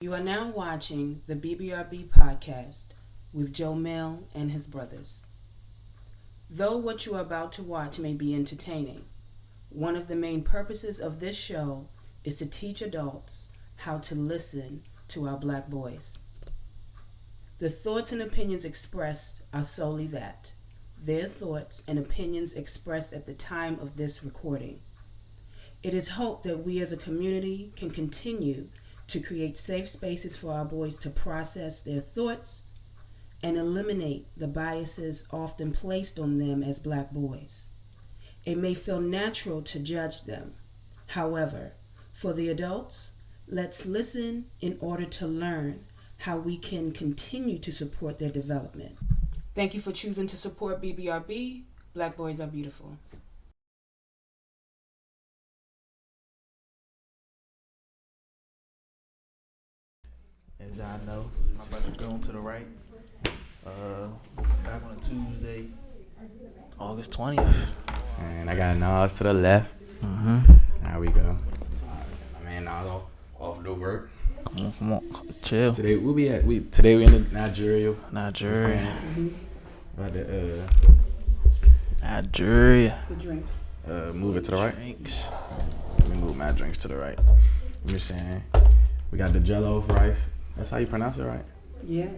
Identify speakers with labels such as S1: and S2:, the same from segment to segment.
S1: You are now watching the BBRB podcast with Jomel and his brothers. Though what you are about to watch may be entertaining, one of the main purposes of this show is to teach adults how to listen to our black boys. The thoughts and opinions expressed are solely that, their thoughts and opinions expressed at the time of this recording. It is hoped that we as a community can continue to create safe spaces for our boys to process their thoughts and eliminate the biases often placed on them as black boys. It may feel natural to judge them. However, for the adults, let's listen in order to learn how we can continue to support their development. Thank you for choosing to support BBRB. Black boys are beautiful.
S2: As y'all know, my brother going to the right. Back on a Tuesday, August 20th.
S3: And I got Naz to the left. There we go. My man Naz off the work.
S2: Come on, chill.
S3: Today we in Nigeria.
S2: About to Nigeria.
S1: Good drink.
S3: Move it to the right.
S2: Drinks.
S3: Let me move my drinks to the right. You saying we got the jollof rice. That's how you pronounce it, right?
S1: Yes.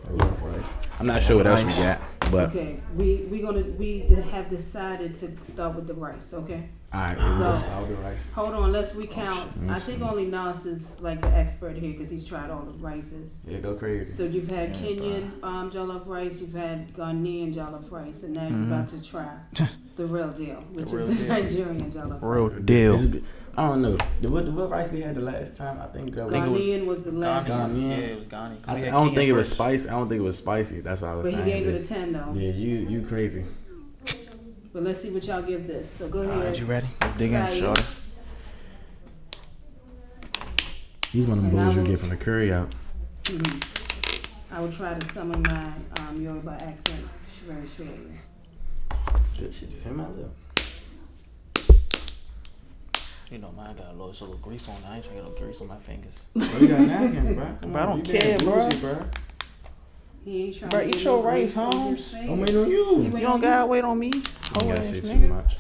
S3: Jollof rice. I'm not sure what else we got, but
S1: Okay, we have decided to start with the rice. Okay.
S3: all right.
S1: So-
S3: We'll start with the rice.
S1: Hold on, let's recount.
S3: shit.
S1: I think only Nas is like the expert here because he's tried all the rices.
S3: Yeah, go crazy.
S1: So you've had
S3: Yeah,
S1: Kenyan jollof rice, you've had Ghanaian jollof rice, and now you're about to try the real deal, which
S2: real
S1: is the
S2: deal.
S1: Nigerian jollof
S2: Real
S1: rice.
S2: deal.
S3: I don't know. What rice we had the last time? I think that was.
S1: Ghanaian was the last
S3: Ghanaian.
S1: one,
S2: Yeah, it was Ghani.
S3: I don't think it was spicy. I don't think it was spicy. That's what I was
S1: but he
S3: saying.
S1: gave it a 10 though.
S3: Yeah, you crazy.
S1: But let's see what y'all give this. So go
S2: All
S1: ahead.
S2: right, you ready? Dig
S1: Try
S2: in,
S1: it.
S2: shorty.
S3: He's one of
S1: And
S3: the
S1: I
S3: boys you
S1: will-
S3: get from the curry out.
S1: I will try to summon my Yoruba accent very shortly.
S3: That shit just hit my lip.
S2: You know, mine got a little grease on it. I ain't trying to get no grease on my fingers.
S3: Bro, you got napkins, bro. Come
S2: Bro, I
S3: on,
S2: don't
S3: you being
S2: care, bro.
S3: bougie, bro.
S1: He ain't trying
S2: Bro,
S1: to
S2: eat
S1: get
S2: your
S1: no
S2: rice,
S1: grease on his
S2: Holmes.
S1: fingers.
S3: Don't wait on you.
S1: He
S2: You
S1: wait
S2: don't
S1: on
S2: gotta wait on me.
S3: You
S2: Oh,
S3: gotta
S2: ass
S3: say too
S2: nigga.
S3: much.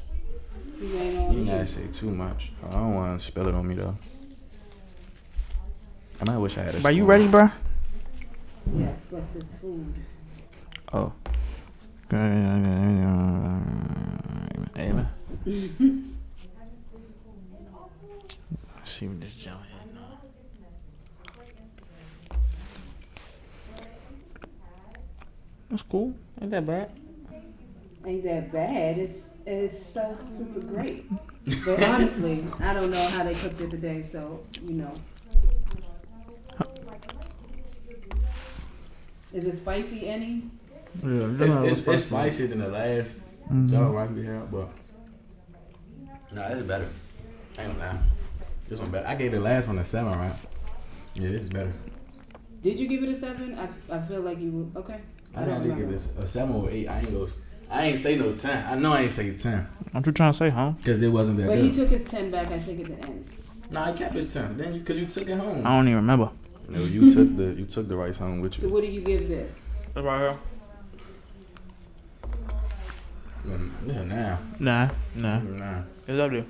S1: He ain't on
S3: You
S1: you.
S3: gotta say too much. I don't want to spill it on me though. I might wish I had a
S2: Bro, you
S3: spoon.
S2: ready, bro?
S1: Yes, what's this food?
S2: Oh. Amen. See what this jump had now. That's cool. Ain't that bad.
S1: Ain't that bad. It's so super great. But honestly, I don't know how they cooked it today, so you know. Is it spicy any?
S3: It's spicier than the last jollof rice we had, but nah, this is better. I ain't gonna lie. This one better. I gave the last one a 7, right? Yeah, this is better.
S1: Did you give it a 7? I feel like you would. Okay. I don't
S3: did give
S1: remember.
S3: this a 7 or 8. I ain't say no 10. I know I ain't say 10
S2: What you trying to say, huh?
S3: because it wasn't that
S1: But he
S3: good.
S1: took his 10 back, I think, at the end.
S3: Nah, he kept his 10. Then because you took it home.
S2: I don't even remember.
S3: No, you took the rice home with
S1: So
S3: you.
S1: what do you give this?
S2: It's right here.
S3: This is now.
S2: Nah.
S3: Nah.
S2: It's up there.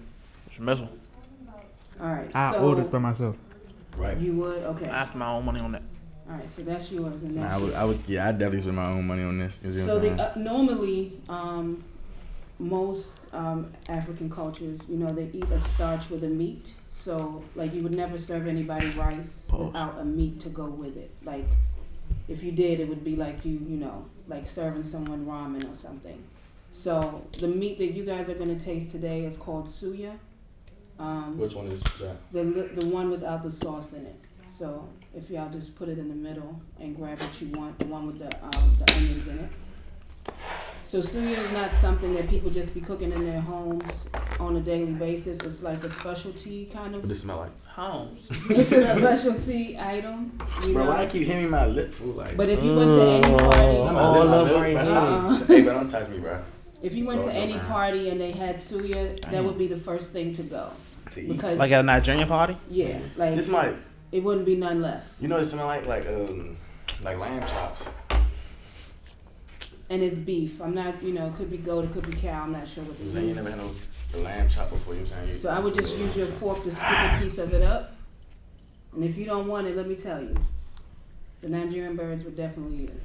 S2: It's messing.
S1: All right.
S4: I
S1: so
S4: ordered by myself.
S3: Right.
S1: you would? Okay.
S2: I spent my own money on that.
S1: All right. So that's yours, and
S3: Nah,
S1: that's yours.
S3: I would. Yeah, I definitely spend my own money on this. You see what
S1: So
S3: I'm saying?
S1: normally, most African cultures, you know, they eat a starch with a meat. So like you would never serve anybody rice
S2: Pause.
S1: without a meat to go with it. Like if you did, it would be like you know, like serving someone ramen or something. So the meat that you guys are gonna taste today is called suya.
S3: Which one is that?
S1: The one without the sauce in it. So if y'all just put it in the middle and grab what you want, the one with the onions in it. So suya is not something that people just be cooking in their homes on a daily basis. It's like a specialty kind
S3: What
S1: of.
S3: does it smell like?
S2: Holmes.
S1: It's a specialty item, you
S3: Bro,
S1: know.
S3: why I keep hitting my lip fool like?
S1: But if you went to any party,
S3: Not my lip, my
S2: all
S3: lip,
S2: right
S3: bro.
S2: here.
S3: Stop. Hey, bro, don't touch me, bro.
S1: if you went
S3: Oh,
S1: to
S3: it's
S1: any
S3: okay.
S1: party and they had suya, that
S2: Damn.
S1: would be the first thing to go.
S3: To eat.
S1: Because
S2: Like at a Nigerian party?
S1: yeah, like
S3: This might.
S1: It wouldn't be none left.
S3: You know, it smell like lamb chops.
S1: And it's beef. I'm not, it could be goat, it could be cow. I'm not sure what it is.
S3: You never had no lamb chop before. You saying?
S1: So I would just use your fork to scoop a piece of it up. And if you don't want it, let me tell you, the Nigerian birds would definitely eat it.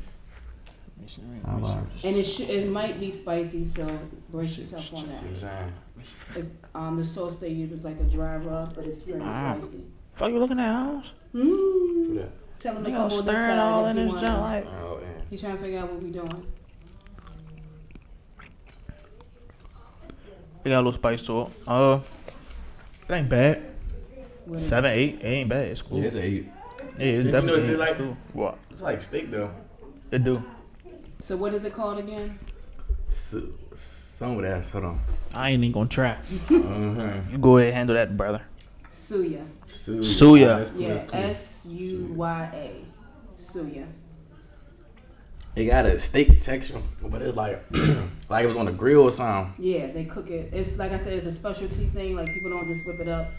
S1: And it might be spicy, so brace yourself on that. It's, the sauce they use is like a dry rub, but it's very spicy.
S2: Fuck you looking at, Holmes?
S1: Tell him to come on this side.
S2: All in his junk, like.
S1: He's trying to figure out what we doing.
S2: It got a little spice to it. It ain't bad. 7, 8, it ain't bad. It's cool.
S3: Yeah, it's 8.
S2: Yeah, it's definitely it's cool. What?
S3: It's like steak though.
S2: It do.
S1: So what is it called again?
S3: Some of that. Hold on.
S2: I ain't even gonna try. You go ahead and handle that, brother.
S1: Suya.
S2: Suya.
S1: Yeah, Suya. Suya.
S3: It got a steak texture, but it's like like it was on the grill or something.
S1: Yeah, they cook it. It's like I said, it's a specialty thing. Like people don't just whip it up,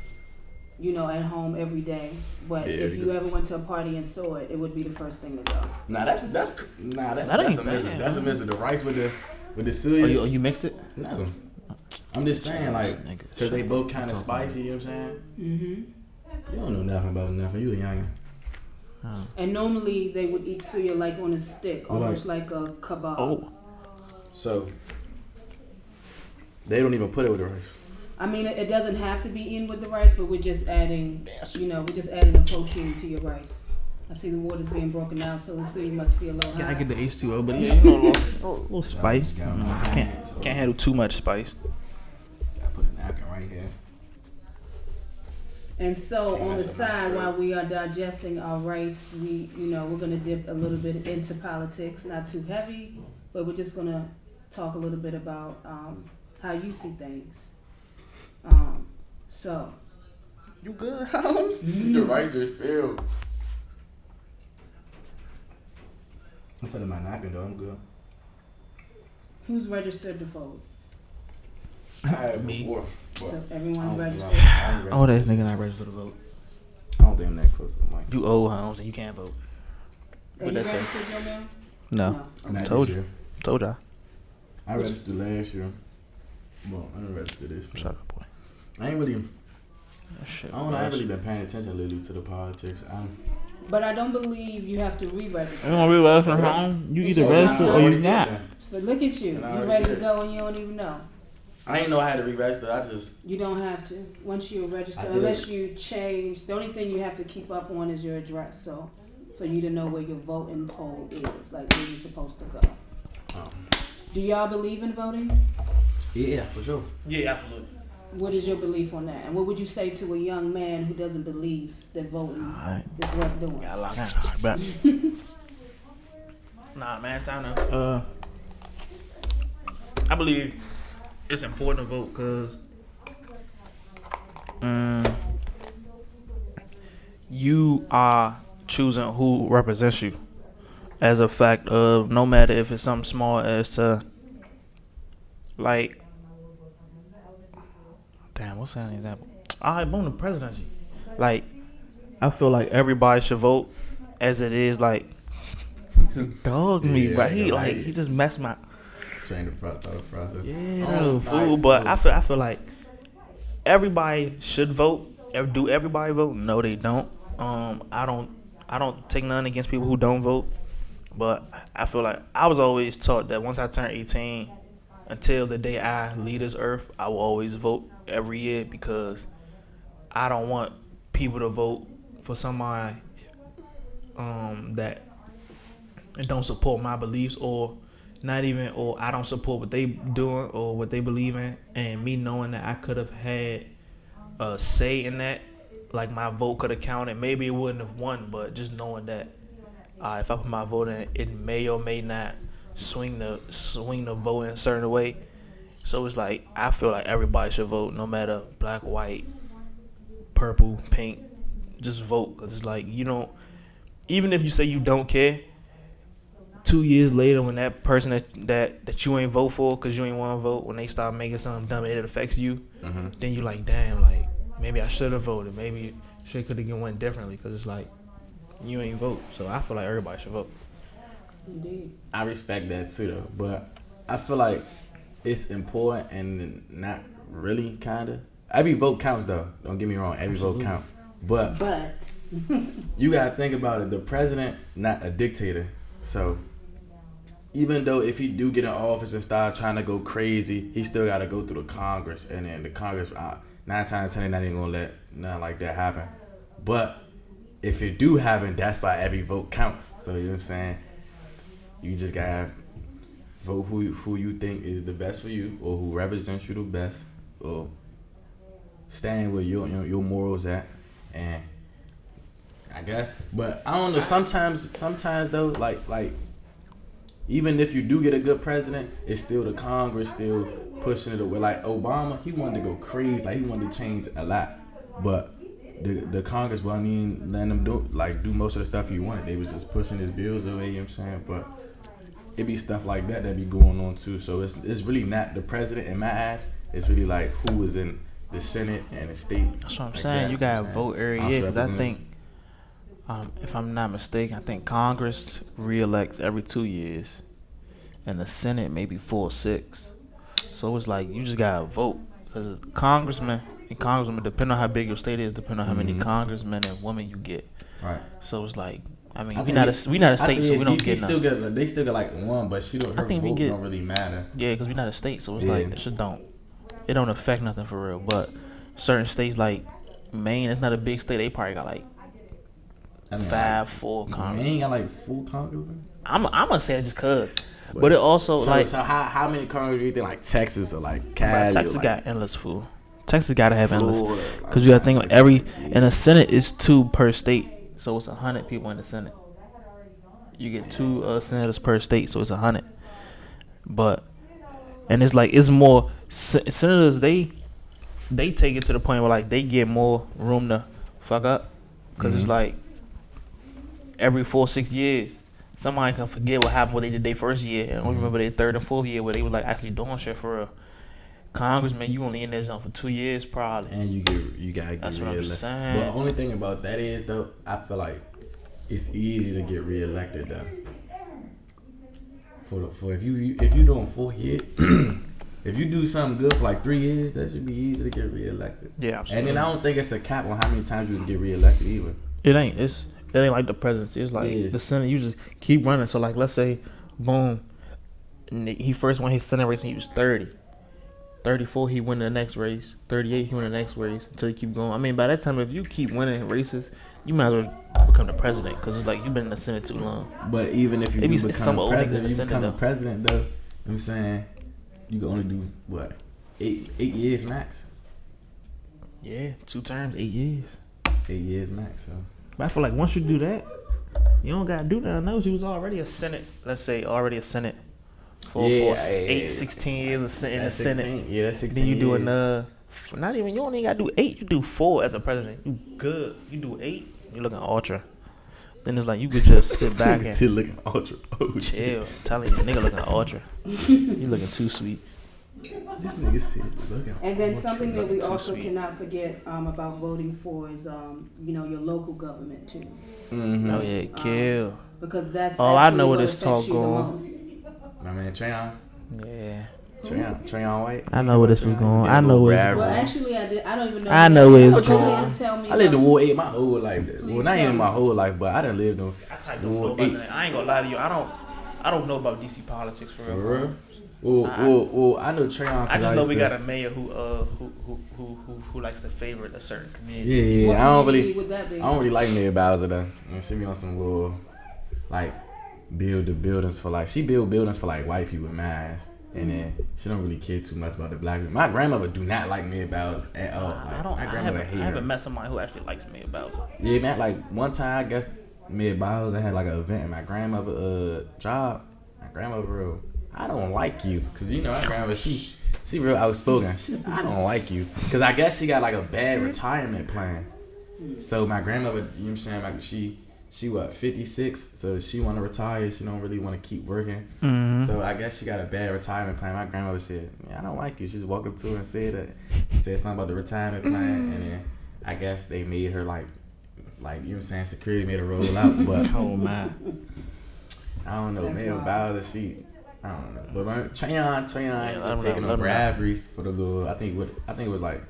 S1: at home every day. But if you ever went to a party and saw it, it would be the first thing to go.
S3: That's amazing. That's amazing. The rice with the suya.
S2: Oh, you mixed it?
S3: No, I'm just saying because they both kind of spicy. You know what I'm saying? You don't know nothing about nothing. You a youngin'.
S1: And normally they would eat suya like on a stick, almost like a kebab.
S2: Oh.
S3: So they don't even put it with the rice.
S1: I mean, it doesn't have to be eaten with the rice, but we're just adding, a protein to your rice. I see the water's being broken out, so the suya must be a little high.
S2: Yeah, I get the H2O, but a little spice. Can't handle too much spice.
S3: I put a napkin right here.
S1: And so on the side, while we are digesting our rice, we're gonna dip a little bit into politics, not too heavy, but we're just gonna talk a little bit about how you see things. So.
S2: You good, Holmes?
S3: Your rice just failed. I'm feeling my napkin though. I'm good.
S1: Who's registered to vote?
S3: I had
S2: Me.
S3: Before.
S1: So everyone's registered.
S2: Oh, that nigga not registered to vote.
S3: I don't think I'm that close to the mic.
S2: You old, Holmes, and you can't vote.
S1: Are you registered, Jomel?
S2: No.
S3: Not
S2: Told
S3: this
S2: you.
S3: year.
S2: Told y'all.
S3: I registered last year. Well, I didn't register this year.
S2: Shut up, boy.
S3: I ain't really.
S2: Shit,
S3: I don't know. I ain't really been paying attention lately to the politics.
S1: But I don't believe you have to re-register.
S2: You want to re-register, Holmes? You either register or you not.
S1: So look at you. You ready to go and you don't even know.
S3: I didn't know I had to re-register.
S1: You don't have to. Once you register, unless you change, the only thing you have to keep up on is your address. So for you to know where your voting poll is, like where you're supposed to go. Do y'all believe in voting?
S3: Yeah, for sure.
S2: Yeah, absolutely.
S1: What is your belief on that? And what would you say to a young man who doesn't believe that voting is worth doing?
S2: Got a lot of back. Nah, man, time to. I believe it's important to vote because you are choosing who represents you. As a fact of no matter if it's something small as to what's an example? I boom the presidency. Like, I feel like everybody should vote as it is. Like, he just dogged me, but he just messed my.
S3: Trying to process.
S2: Yeah, fool. But I feel like everybody should vote. Do everybody vote? No, they don't. I don't take none against people who don't vote. But I feel like I was always taught that once I turn 18, until the day I leave this earth, I will always vote every year because I don't want people to vote for somebody that don't support my beliefs or I don't support what they doing or what they believe in, and me knowing that I could have had a say in that, like my vote could have counted. Maybe it wouldn't have won, but just knowing that if I put my vote in, it may or may not swing the vote in a certain way. So it's like I feel like everybody should vote, no matter black, white, purple, pink. Just vote, because it's like even if you say you don't care, 2 years later when that person that you ain't vote for because you ain't want to vote, when they start making something dumb and it affects you, then you like, damn, like maybe I should have voted. Maybe shit could have went differently because it's like you ain't vote. So I feel like everybody should vote.
S1: Indeed.
S3: I respect that too, though. But I feel like it's important and not really, kind of. Every vote counts, though. Don't get me wrong. Every vote counts. But you got to think about it. The president, not a dictator. So even though if he do get in office and start trying to go crazy, he still got to go through the Congress. And then the Congress, 9 times out of 10, they're not even going to let nothing like that happen. But if it do happen, that's why every vote counts. So you know what I'm saying? You just got to vote who you think is the best for you, or who represents you the best, or stand where your morals at. And I guess, but I don't know. Sometimes though, like even if you do get a good president, it's still the Congress still pushing it away. Like Obama, he wanted to go crazy, like he wanted to change a lot, but the Congress, well, I mean, letting them do most of the stuff he wanted. They was just pushing his bills away. You know what I'm saying? But it be stuff like that be going on too. So it's really not the president in my eyes. It's really like who is in the Senate and the state.
S2: That's what I'm saying. You gotta vote every year. Because I think, if I'm not mistaken, I think Congress re-elects every 2 years, and the Senate maybe 4 or 6. So it's like you just gotta vote, because congressmen and congresswomen, depending on how big your state is, depending on how many congressmen and women you get. Right. So it's like, I mean, we not a state, so we don't get nothing.
S3: They still get like one, but her vote don't really matter.
S2: Yeah, because we not a state, so it's like it don't affect nothing for real. But certain states like Maine, it's not a big state. They probably got like 5 full congressmen.
S3: Maine got like full congressmen.
S2: I'm gonna say it just cause. But it also
S3: so how many congressmen do you think like Texas or like Cali?
S2: Texas got endless fool. Texas gotta have endless, because you gotta think of in the Senate is 2 per state. So it's 100 people in the Senate. You get 2 senators per state, so it's 100. And it's like, it's more senators. They take it to the point where like they get more room to fuck up, because it's like every 4-6 years, somebody can forget what happened, what they did their first year, and only remember their 3rd and 4th year where they were like actually doing shit for real. Congressman, you only in there zone for 2 years probably,
S3: and you gotta get. That's what I'm saying. But the only thing about that is though, I feel like it's easy to get reelected though. For if you doing 4 years, if you do something good for like 3 years, that should be easy to get reelected.
S2: Yeah, absolutely.
S3: And then I don't think it's a cap on how many times you can get reelected either.
S2: It ain't. It ain't like the presidency. It's like the Senate. You just keep running. So like, let's say, boom, he first won his Senate race when he was 30. 34, he win the next race. 38, he win the next race until you keep going. I mean, by that time, if you keep winning races, you might as well become the president, because it's like you've been in the Senate too long.
S3: But even if you do become the president, though, you know what I'm saying, you can only do what, 8 years max.
S2: Yeah, 2 terms, 8 years.
S3: 8 years max. So,
S2: but I feel like once you do that, you don't gotta do nothing else. You was already a Senate. Let's say already a Senate. For 16 years in the Senate.
S3: Yeah, that's 16
S2: Then you do
S3: years.
S2: another, not even, you don't even got to do 8. You do 4 as a president. You good. You do 8, you looking ultra. Then it's like you could just sit back and
S3: still looking ultra.
S2: Chill. I'm telling you, nigga looking ultra. You looking too sweet.
S3: This nigga said looking.
S1: And then something that we also cannot forget about voting for is your local government too.
S2: Mm-hmm. Oh yeah, kill.
S1: Because that's
S2: I know where this talk going.
S3: My man Trayon.
S2: Yeah.
S3: Trayon White.
S2: I know where this was going. I know where it's going.
S1: Well, actually, I don't even know.
S2: I know where it's going.
S3: I lived in Ward 8 my whole life. Well, not even my whole life, but I done lived in
S2: Ward 8. I ain't gonna lie to you. I don't know about DC politics for real.
S3: Well, I know Trayon.
S2: I just know we got a mayor who likes to favor a certain community.
S3: Yeah. I don't really like Mayor Bowser though. She be on some little like build the buildings for like, she build buildings for like white people in my ass, and then she don't really care too much about the black people. My grandmother do not like Mayor Bowser at all. Like,
S2: I haven't met somebody who actually likes Mayor Bowser.
S3: Yeah, man. Like one time, I guess Mayor Bowser had like an event at my grandmother's job. My grandmother, I don't like you, cause you know my grandmother, she real outspoken. I don't like you, cause I guess she got like a bad retirement plan. So my grandmother, you know what I'm saying, like she what, 56, so she want to retire. She don't really want to keep working. Mm-hmm. So I guess she got a bad retirement plan. My grandmother said, I don't like you. She just walked up to her and said something about the retirement plan, and then I guess they made her like you know what I'm saying, security made her roll out, but
S2: Oh man,
S3: I don't know, man. Bowser, I don't know, but Trayon was taking
S2: let
S3: on briberies for the little. I think it was like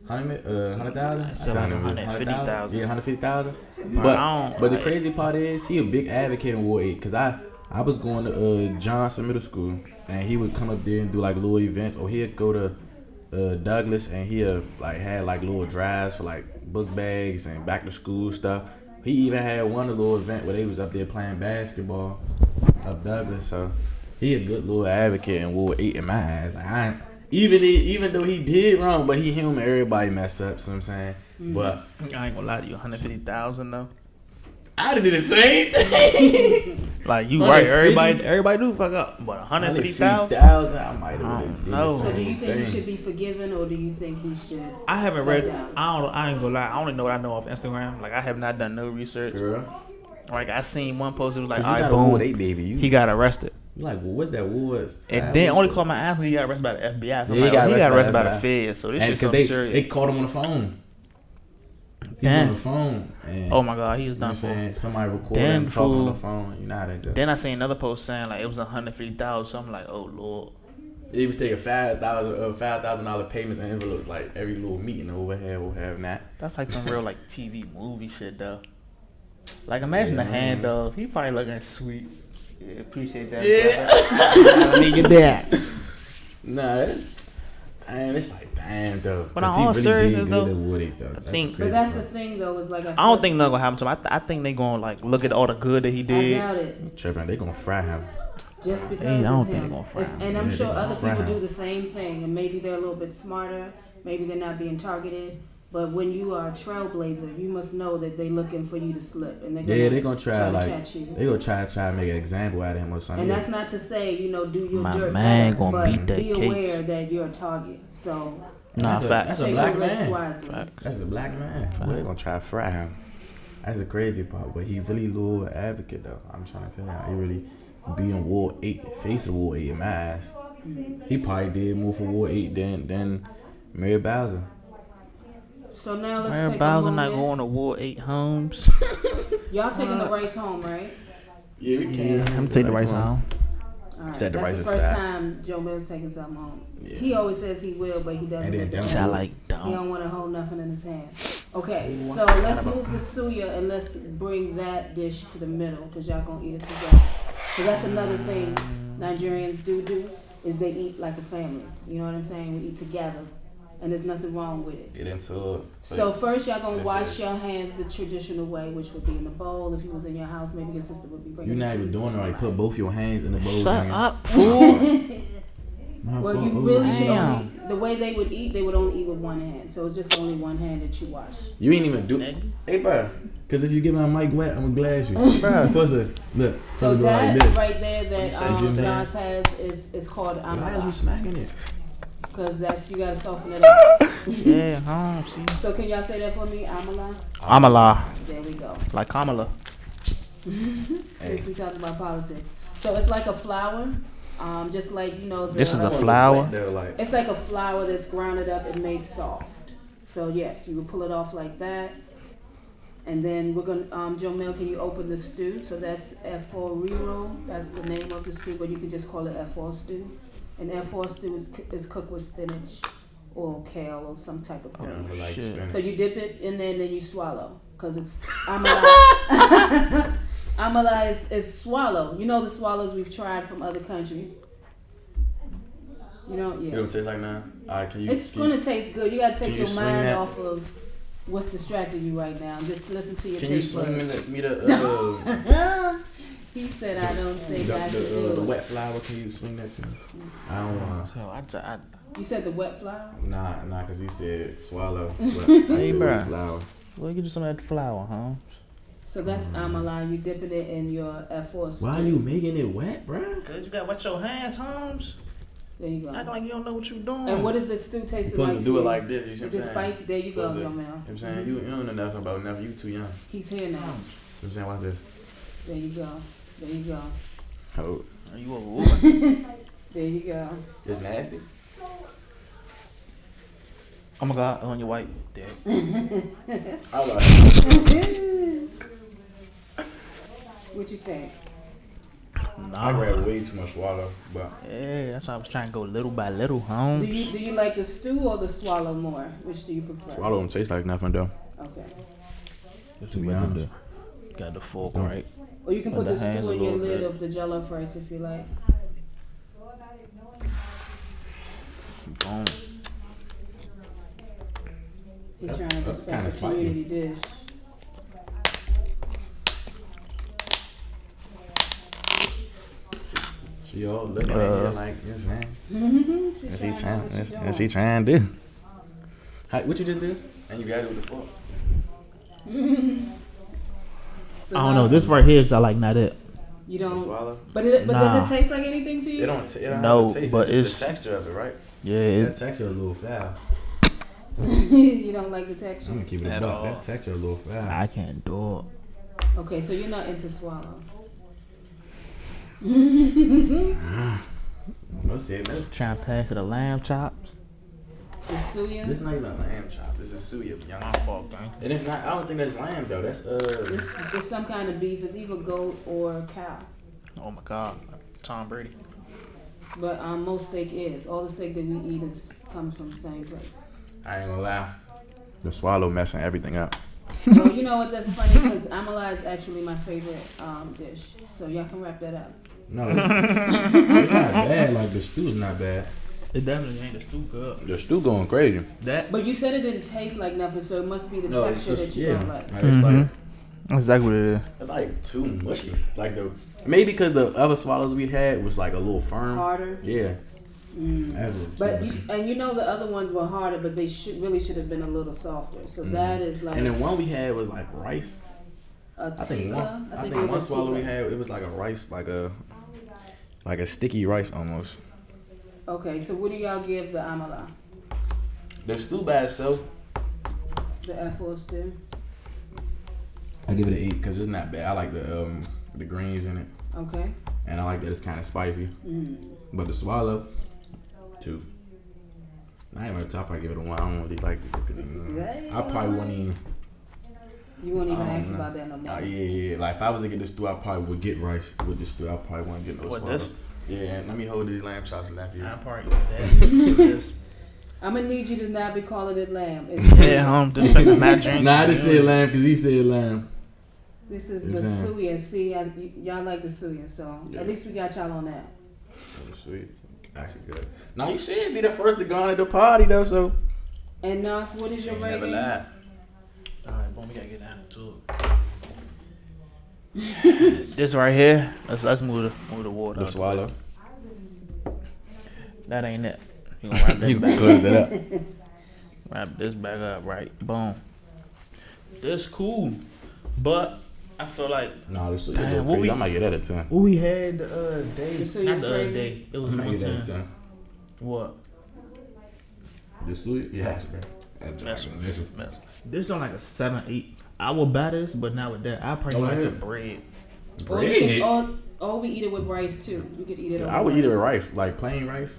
S3: 100,000.
S2: Said like 150,000.
S3: Yeah, 150,000.
S2: But
S3: But the crazy part is he a big advocate in Ward 8 because I was going to Johnson Middle School and he would come up there and do like little events, or he'd go to Douglas and he'd like had like little drives for like book bags and back to school stuff. He even had one little event where they was up there playing basketball up Douglas. So he a good little advocate in Ward 8 in my eyes. Like, even though he did wrong, but he human. Everybody mess up. So I'm saying, but
S2: I ain't gonna lie to you. 150,000 though.
S3: I'd have did the same thing.
S2: Like you right, everybody do fuck up, but 150,000.
S3: I might have.
S2: No.
S1: So do you think he should be forgiven, or do you think he should?
S2: I haven't read.
S1: down?
S2: I ain't gonna lie. I only know what I know off Instagram. Like I have not done no research.
S3: Girl,
S2: Like I seen one post. It was like,
S3: you
S2: all right,
S3: got
S2: boom,
S3: Ward 8, baby.
S2: he got arrested.
S3: You like, well, what's that Ward?
S2: And then only called my ass when he got arrested by the FBI. So
S3: Yeah,
S2: he got arrested by the
S3: FBI.
S2: feds. So this
S3: And
S2: shit something serious.
S3: they called him on the phone. He was
S2: Damn.
S3: on the phone. And,
S2: Oh my god, he's
S3: you know
S2: done
S3: what I'm
S2: for.
S3: saying? Somebody recorded
S2: Then
S3: him talking on
S2: fool.
S3: the phone. You know how that goes.
S2: Then I seen another post saying like it was 150,000. So I'm like, oh lord.
S3: He was taking $5,000 payments and envelopes like every little meeting over here or having that.
S2: That's like some real like TV movie shit though. Like imagine the
S3: Yeah.
S2: hand though. He probably looking sweet. Yeah, appreciate that.
S3: Yeah.
S2: Brother. Nigga that.
S3: Nah, damn, it's like damn though.
S2: But
S3: 'Cause
S2: on
S3: he
S2: all
S3: really
S2: seriousness,
S3: did
S2: though,
S3: good at Ward 8, though.
S2: think-
S3: crazy
S1: But that's
S3: part.
S1: the thing, though. Is like
S2: I don't think nothing gonna happen to him. I think they gonna like look at all the good that he
S1: I
S2: did.
S1: doubt it.
S3: Tripping, they gonna fry him.
S1: Just because
S2: I don't
S1: it's
S2: think
S1: him.
S2: they're gonna fry him.
S1: And I'm
S3: Yeah,
S1: sure
S3: they're gonna
S1: other
S3: fry
S1: people
S3: him.
S1: do the same thing, and maybe they're a little bit smarter. Maybe they're not being targeted. But when you are a trailblazer, you must know that they're looking for you to slip, and
S3: They're gonna try
S1: to
S3: like
S1: catch you.
S3: they gonna try to make an example out of him or something.
S1: And that's not to say, do your
S2: My
S1: dirt
S2: man
S1: better,
S2: gonna
S1: but
S2: beat that
S1: be
S2: case.
S1: aware that you're a target. So
S2: Nah, fact.
S3: That's a
S1: take
S3: black
S1: your risks
S3: man.
S1: wisely.
S3: That's a black man. Well, they gonna try to fry him. That's the crazy part. But he really little advocate though. I'm trying to tell you, he really be in Ward 8, face of Ward 8 in my eyes. He probably did more for Ward 8 than Mary Bowser.
S1: So now let's
S2: Mary
S1: take
S2: Bowser
S1: a
S2: not
S1: moment.
S2: going to Ward 8 homes.
S1: Y'all taking the race home, right?
S3: Yeah, we can.
S2: I'm taking the race home.
S1: All right.
S3: Set the
S1: That's
S3: rice
S1: the first
S3: aside.
S1: time Jomel's taking something home.
S3: Yeah.
S1: He always says he will, but he doesn't.
S3: And then
S1: do it.
S3: don't.
S2: Sound like
S1: He
S2: dumb.
S1: don't want to hold nothing in his hand. Okay, so let's move to suya and let's bring that dish to the middle because y'all gonna eat it together. So that's another thing Nigerians do is they eat like a family. You know what I'm saying? We eat together, and there's nothing wrong with it.
S3: Get into it.
S1: So first, y'all gonna
S3: This
S1: wash
S3: is-
S1: your hands the traditional way, which would be in the bowl. If you was in your house, maybe your sister would be bringing.
S3: You're not
S1: it to
S3: even
S1: you
S3: doing it
S1: or
S3: right. Put
S1: somebody.
S3: both your hands in the bowl.
S2: Shut
S3: man.
S2: up, fool.
S3: My
S1: Well,
S3: fault.
S1: you
S3: Oh,
S1: really should
S2: damn.
S1: only, the way they would eat, they would only eat with one hand. So it's just only one hand that you wash.
S3: You ain't even do. Hey, bro. Because if you get my mic wet, I'm gonna glass you. Bro, supposed to look.
S1: So
S3: Supposed to go
S1: that
S3: like this.
S1: right there that
S3: Jim
S1: Josh has is called
S3: Why is you
S1: amala.
S3: smacking it?
S1: Because that's, you gotta soften it up.
S2: Yeah, home. See,
S1: So can y'all say that for me, amala?
S2: Amala,
S1: There we go.
S2: like Kamala.
S1: Since we talking about politics. So it's like a flour, just like,
S2: This is a
S3: Wet
S2: flour.
S3: though, like.
S1: It's like a flour that's grounded up and made soft. So yes, you would pull it off like that. And then we're gonna, Jomel, can you open the stew? So that's F4 re-roll. That's the name of the stew, but you can just call it F4 stew. And F4 stew is cooked with spinach or kale or some type of thing.
S3: Like
S2: shit.
S3: spinach.
S1: So you dip it in there and then you swallow. Cause it's amala. Amala is swallow. You know the swallows we've tried from other countries.
S3: It
S1: Yeah.
S3: don't taste like that. Alright, can you?
S1: It's
S3: can you-
S1: gonna taste good. You gotta
S3: can
S1: take
S3: you
S1: your
S3: swing
S1: mind
S3: that?
S1: off of what's distracting you right now. Just listen to your
S3: Can you
S1: taste
S3: swing
S1: buds.
S3: me the
S1: He said, "I don't think I can do
S3: the
S1: it."
S3: wet flour? Can you swing that to me? I don't want.
S2: So I
S1: You said the wet flour.
S3: Nah, cause you said swallow. But I
S2: Hey,
S3: said
S2: bruh.
S3: wet flour.
S2: well, get you some of that flour, huh?
S1: So that's amala. You dipping it in your F4 stew.
S3: Why are you making it wet, bruh?
S2: Cause you got wet your hands, Holmes.
S1: There you go.
S2: Act like you don't know what you doing.
S1: And what is this stew tasting
S3: Supposed
S1: like?
S3: to do
S1: you?
S3: it like this. You see
S1: Is
S3: what
S1: it
S3: I'm saying?
S1: spicy? There you go,
S3: Supposed to-
S1: Jomel.
S3: You know what I'm saying? You don't know nothing about nothing. You too young.
S1: He's here now.
S3: You know what I'm saying? Watch this.
S1: There you go. There you go.
S3: Oh,
S2: Are you a woman?
S1: There you go.
S3: it's nasty.
S2: Oh my God, on your white. There.
S3: I like it.
S1: What you think?
S3: I grab way too much swallow, but
S2: Yeah, that's why I was trying to go little by little, homes.
S1: Do you like the stew or the swallow more? Which do you prefer?
S3: swallow don't taste like nothing though.
S1: Okay.
S3: To be honest.
S2: Got the fork right.
S1: Or you can put
S2: On
S1: the
S2: the hands
S1: stew
S2: a
S1: in your
S2: little
S1: lid
S2: bit.
S1: of the jollof rice if you like.
S2: Boom.
S1: He's trying to
S3: That's kinda
S1: respect the
S3: spicy.
S1: community dish.
S3: She all looking at you like, yes, man. Is he trying to do? What you just did? And you got it with the fork.
S1: So
S2: I don't know. This right here is I like not it.
S1: You don't.
S3: Swallow?
S1: But
S2: Nah.
S1: does it taste like anything to you?
S3: It don't
S2: No,
S3: have a taste.
S2: but
S3: It's just
S2: it's-
S3: the texture of it, right?
S2: Yeah,
S3: That texture a little foul.
S1: You don't like the texture.
S3: I'm gonna keep it
S2: At
S3: a buck.
S2: all.
S3: That texture a little foul.
S2: I can't do
S1: Okay, so you're not into swallow.
S3: We'll see it, man.
S2: it. Trying to pass it a lamb chops.
S1: The suya.
S3: This not even a lamb chop. This is suya, young.
S2: My fault, gang.
S3: And it's not. I don't think that's lamb though. That's
S1: It's some kind of beef. It's either goat or cow.
S2: Oh my God, Tom Brady.
S1: But most steak is. All the steak that we eat comes from the same place.
S3: I ain't gonna lie. The swallow messing everything up.
S1: Well, you know what? That's funny because amala is actually my favorite dish. So y'all can wrap that up.
S3: No, it's not bad. Like the stew's not bad.
S2: It definitely ain't. The stew good.
S3: The stew going crazy.
S2: That.
S1: But you said it didn't taste like nothing, so it must be the
S3: No,
S1: texture
S3: it's just,
S1: that you don't like.
S3: Like, it's like
S2: That's exactly what it is.
S3: it's like too mushy. Like maybe because the other swallows we had was like a little firm.
S1: Harder.
S3: Yeah.
S1: But you know the other ones were harder, but they should have been a little softer. So that is like.
S3: And then one we had was like rice.
S1: I
S3: I think one swallow we had, it was like a rice, like a sticky rice almost.
S1: Okay, so what do y'all give the amala?
S3: The stew by itself,
S1: The F4 stew?
S3: I give it an 8 because it's not bad. I like the greens in it,
S1: Okay.
S3: and I like that it's kind of spicy. But the swallow, 2. I ain't gonna top. I give it a 1. I don't really like it. I probably wouldn't even.
S1: You won't even ask about that no more.
S3: Yeah. Like if I was to get this stew, I probably would get rice with the stew. I probably wouldn't get no
S2: What,
S3: swallow.
S2: this?
S3: Yeah, let me hold these lamb chops left here.
S2: I'm probably that.
S1: I'm gonna need you to not be calling it lamb.
S2: Yeah, this thing not drink.
S3: Nah, I just said lamb because he said lamb.
S1: This is
S3: You
S1: the
S3: know what I'm
S1: suya. See, y'all like the suya, so
S3: Yeah.
S1: at least we got y'all on that.
S3: Oh, sweet. Actually good. Now you should be the first to go on at the party though, so.
S1: And Nas, what is your
S3: You never
S1: rating?
S3: lie.
S2: Alright, boom, we gotta get down to it. This right here, let's move the water.
S3: The
S2: out
S3: swallow.
S2: way. That ain't it. You gonna wrap
S3: You
S2: that
S3: can
S2: back
S3: close that up.
S2: Wrap this back up, right? Boom. This cool, but I feel like
S3: Nah, this
S2: Damn, what
S3: I might get that at 10.
S2: what we had the other day,
S1: The suya's
S2: not the other
S1: crazy?
S2: day. It was
S3: I might
S2: one
S3: get that at
S2: time.
S3: 10.
S2: What?
S3: This suya? Yeah, bro.
S2: Mess. This don't like a 7, 8. I will buy this, but not with that. I probably
S3: Oh,
S2: like
S3: yeah.
S2: some bread.
S1: Or we eat it with rice too. You could eat it.
S3: I would eat it with rice, like plain rice.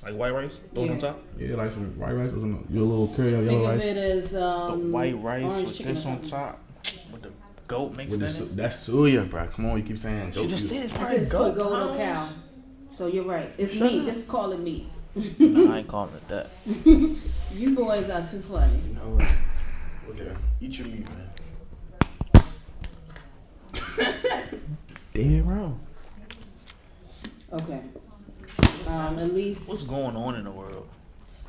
S2: Like white rice, throw it on
S1: Yeah.
S2: top.
S3: Yeah, like some white rice with some your little curry or
S1: Think
S3: yellow
S1: of
S3: rice.
S1: it as
S2: The white rice
S1: orange
S2: with
S1: chicken
S2: this
S1: or
S2: on
S1: something.
S2: top, with the goat mixed
S3: With
S2: in it.
S3: that's suya, bro. Come on, you keep saying
S2: She
S3: goat.
S2: just
S3: You-
S2: said it's
S1: This
S2: probably
S1: is for
S2: goat.
S1: goat or cow.
S2: pounds.
S1: So you're right. It's
S2: Shut
S1: meat.
S2: up.
S1: Just call it meat.
S2: Nah, I ain't calling it that.
S1: You boys are too funny.
S3: You know what? Okay, eat your meat, man.
S2: Damn wrong.
S1: Okay. At least.
S2: What's going on in the world?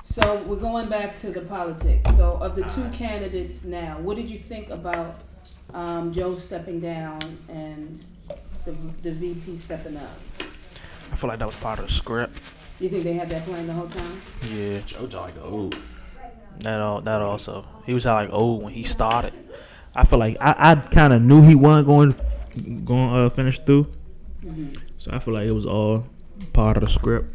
S1: So we're going back to the politics. So of the two candidates now, what did you think about Joe stepping down and the VP stepping up?
S2: I feel like that was part of the script.
S1: You think they had that planned the whole time?
S2: Yeah,
S3: Joe like old.
S2: that also. He was like old when he started. I feel like I kind of knew he wasn't going finish through. So I feel like it was all part of the script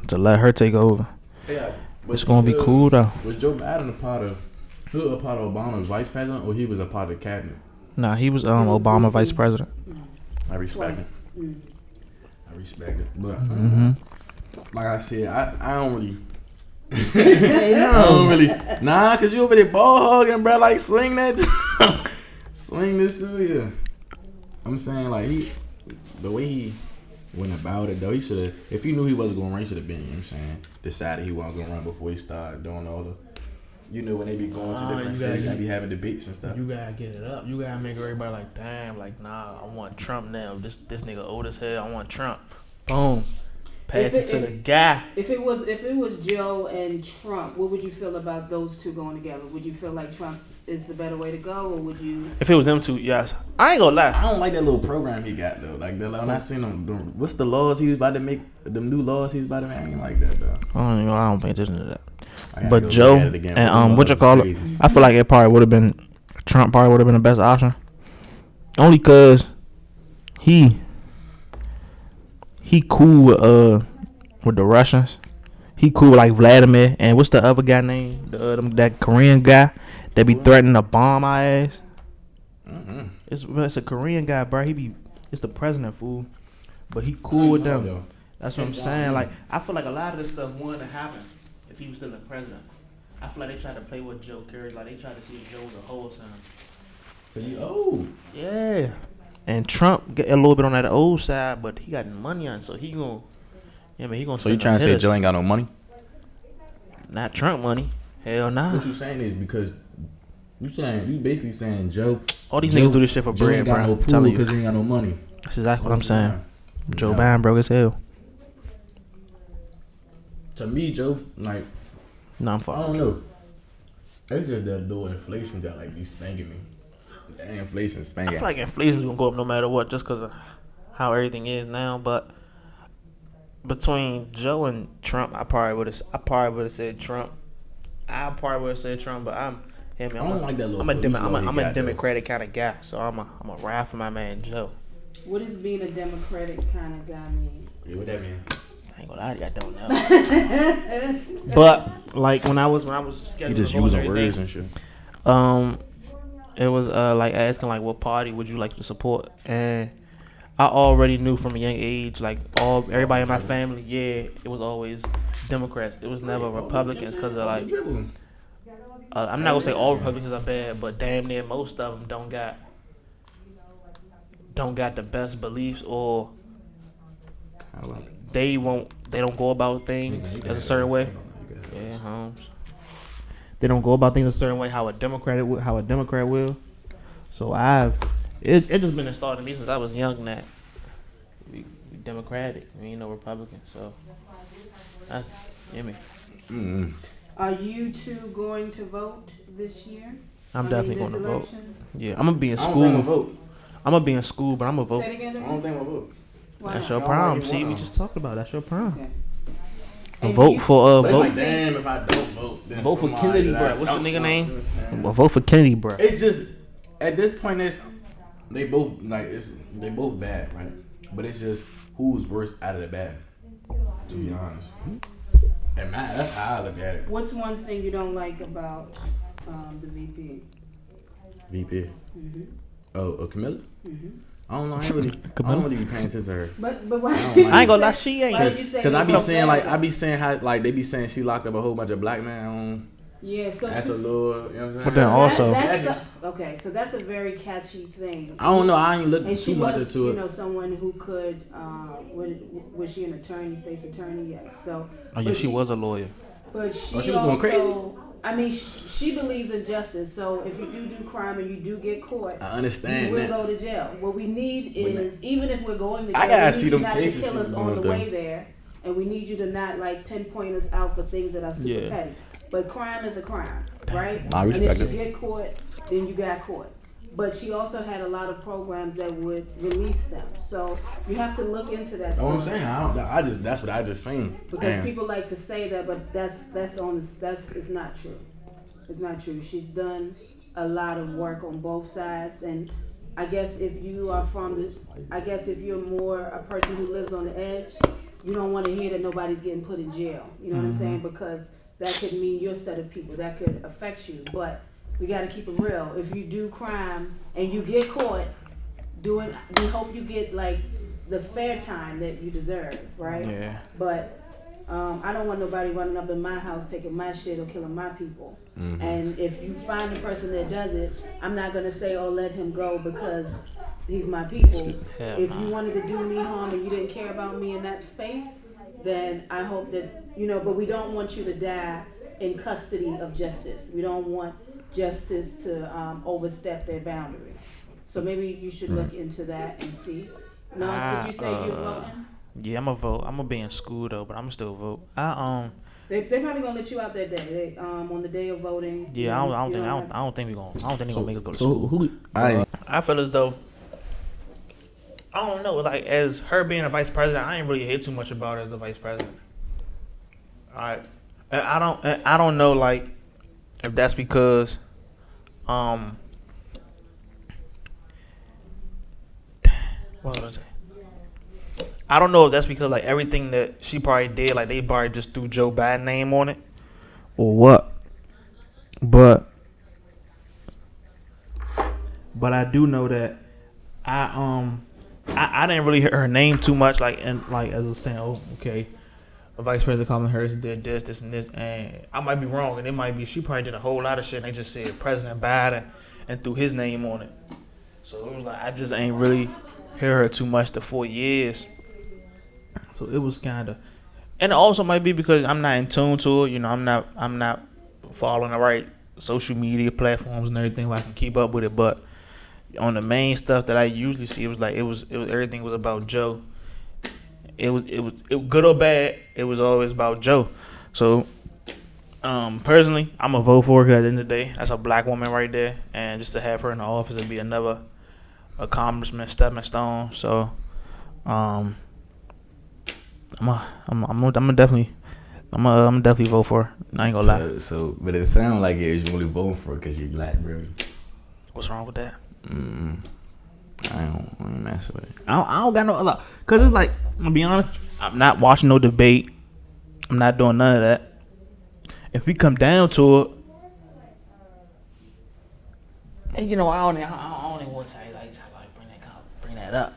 S2: to let her take over.
S3: Yeah,
S2: It's gonna be cool though.
S3: Was Joe Biden a part of Obama's vice president, or he was a part of the cabinet?
S2: Nah, he was Obama vice president.
S3: I respect
S1: Twice.
S3: it. I respect it, but
S2: Mm-hmm.
S3: like I said, I don't really. I don't really. Nah, cause you over there ball hogging, bro. Like swing that, swing this to you. I'm saying like the way he went about it though, he should have. If he knew he wasn't gonna run, he should have been. You know what I'm saying? Decided he wasn't gonna run before he started doing all the. You know when they be going to different cities, they be having debates and stuff.
S2: You gotta get it up. You gotta make everybody like, damn, like nah, I want Trump now. This nigga old as hell. I want Trump. Boom. Pass it to the guy.
S1: If it was Joe and Trump, what would you feel about those two going together? Would you feel like Trump is the better way to go, or would you?
S2: If it was them two, yes. I ain't gonna lie.
S3: I don't like that little program he got though. Like when I seen him doing, what's the laws he was about to make? The new laws he's about to make. I ain't like that though.
S2: I don't pay attention to that. But Joe and what you call it? I feel like it probably would have been Trump. Probably would have been the best option. Only cause he cool with the Russians. He cool like Vladimir and what's the other guy name? That Korean guy that be threatening to bomb our ass.
S3: Mm-hmm.
S2: It's a Korean guy, bro. It's the president, fool. But he cool with them.
S3: Though.
S2: That's what I'm saying. Like I feel like a lot of this stuff wouldn't have happened if he was still the president. I feel like they tried to play with Joe Kerry. Like they tried to see if Joe was a whole time.
S3: But he old.
S2: Yeah. And Trump get a little bit on that old side, but he got money on, so he gonna. Yeah, man, he gonna.
S3: So you trying to say Joe ain't got no money?
S2: Not Trump money. Hell nah.
S3: What you saying is because you basically saying Joe.
S2: All these niggas do this shit for bread, bro.
S3: Joe ain't got no pool because he ain't got no money.
S2: That's exactly what I'm saying. Joe Biden broke as hell.
S3: To me, Joe, like.
S2: No, I'm fucking.
S3: I don't know. It's just that low inflation got like be spanking me. That inflation spanking.
S2: I feel like inflation's gonna go up no matter what, just because of how everything is now. But between Joe and Trump, I probably would have said Trump. But I don't like that little. I'm a Democratic kind of guy, so I'm a ride for my man Joe.
S1: What does being a Democratic kind of guy mean?
S3: Yeah, what that mean?
S2: I ain't gonna lie, I don't know. But like when I was scheduled,
S3: you just using words and shit.
S2: It was like asking like what party would you like to support, and I already knew from a young age like everybody in my family, it was always Democrats. It was never Republicans because of like I'm not gonna say all Republicans are bad, but damn near most of them don't got the best beliefs or. They don't go about things as a certain way. Yeah, Holmes. They don't go about things a certain way how a Democrat will. So it just been installed in me since I was young that we Democratic, we ain't no Republican. So that's me.
S3: Mm-hmm.
S1: Are you two going to vote this year?
S2: I'm definitely going to vote. Yeah, I'm gonna be in school. I'm gonna be in school, but I'm gonna vote.
S1: Say it again,
S3: I don't think I'm gonna vote.
S2: That's your problem. See, we just talked about it. That's your problem.
S1: Okay.
S3: Vote for like, damn, if I don't vote, then
S2: vote for Kennedy, bro. What's the nigga name?
S3: Well,
S2: vote for Kennedy, bro.
S3: It's just at this point, they both bad, right? But it's just who's worse out of the bad. To be honest, and that's how I look at it.
S1: What's one thing you don't like about the VP?
S3: VP.
S1: Mm-hmm.
S3: Oh, Camilla.
S1: Mm-hmm.
S3: I don't know. I don't really be paying attention to her.
S1: But why?
S2: I ain't gonna lie, she ain't.
S3: Because I be saying how like they be saying she locked up a whole bunch of black men.
S1: Yeah, so
S3: that's a little. You know what I'm saying?
S2: But then also,
S1: so that's a very catchy thing.
S3: I don't know. I ain't look too much into it.
S1: You know, someone who could. Was she an attorney, state's attorney? Yes. So.
S2: Oh yeah, she was a lawyer.
S1: But she
S3: was going crazy.
S1: I mean, she believes in justice. So if you do crime and you do get caught,
S3: I understand
S1: you will
S3: that.
S1: go to jail. What we need is, even if we're going to jail,
S3: I gotta
S1: we
S3: see
S1: need
S3: them
S1: you not
S3: cases
S1: to kill us on the
S3: through.
S1: way there, and we need you to not like pinpoint us out for things that are super petty. But crime is a crime, right?
S3: I respect
S1: and if you get caught, then you got caught. But she also had a lot of programs that would release them. So you have to look into that.
S3: That's what I'm saying. That's what I just seen.
S1: Because people like to say that, but that's it's not true. It's not true. She's done a lot of work on both sides, and I guess if you're more a person who lives on the edge, you don't want to hear that nobody's getting put in jail. You know what I'm saying? Because that could mean your set of people. That could affect you. But we got to keep it real. If you do crime and you get caught doing, we hope you get like the fair time that you deserve, right?
S2: Yeah.
S1: But I don't want nobody running up in my house taking my shit or killing my people.
S3: Mm-hmm.
S1: And if you find the person that does it, I'm not gonna say, oh, let him go because he's my people. If you wanted to do me harm and you didn't care about me in that space, then I hope that, but we don't want you to die in custody of justice. We don't want justice to overstep their boundary. So maybe you should look into that and see. Naz, did you say you're voting?
S2: Yeah, I'm gonna vote. I'm gonna be in school though, but I'm gonna still vote.
S1: They probably gonna let you out that day. On the day of voting.
S2: Yeah, I don't think they're gonna make us go to school. I feel as though, I don't know, like as her being a vice president, I ain't really hear too much about her as a vice president. Alright, I don't know, like if that's because, what was it? I don't know if that's because like everything that she probably did, like they probably just threw Joe Biden name on it, or what. But I do know that I didn't really hear her name too much, like and like as I was saying, oh okay, a vice president Kamala Harris did this and this, and I might be wrong, and it might be she probably did a whole lot of shit, and they just said President Biden and threw his name on it. So it was like I just ain't really hear her too much the 4 years. So it was kind of, and it also might be because I'm not in tune to it. I'm not following the right social media platforms and everything where I can keep up with it. But on the main stuff that I usually see, it was everything was about Joe. It was good or bad. It was always about Joe. So personally, I'm gonna vote for her. 'Cause at the end of the day, that's a black woman right there, and just to have her in the office would be another accomplishment, stepping stone. So I'm gonna definitely vote for her. I ain't gonna lie.
S3: So, but it sounds like you only voting for her because you black, bro.
S2: What's wrong with that?
S3: I ain't messing with it.
S2: I don't got no other. Cause it's like, I'm gonna be honest, I'm not watching no debate. I'm not doing none of that. If we come down to it, and I don't even want to say like bring that up.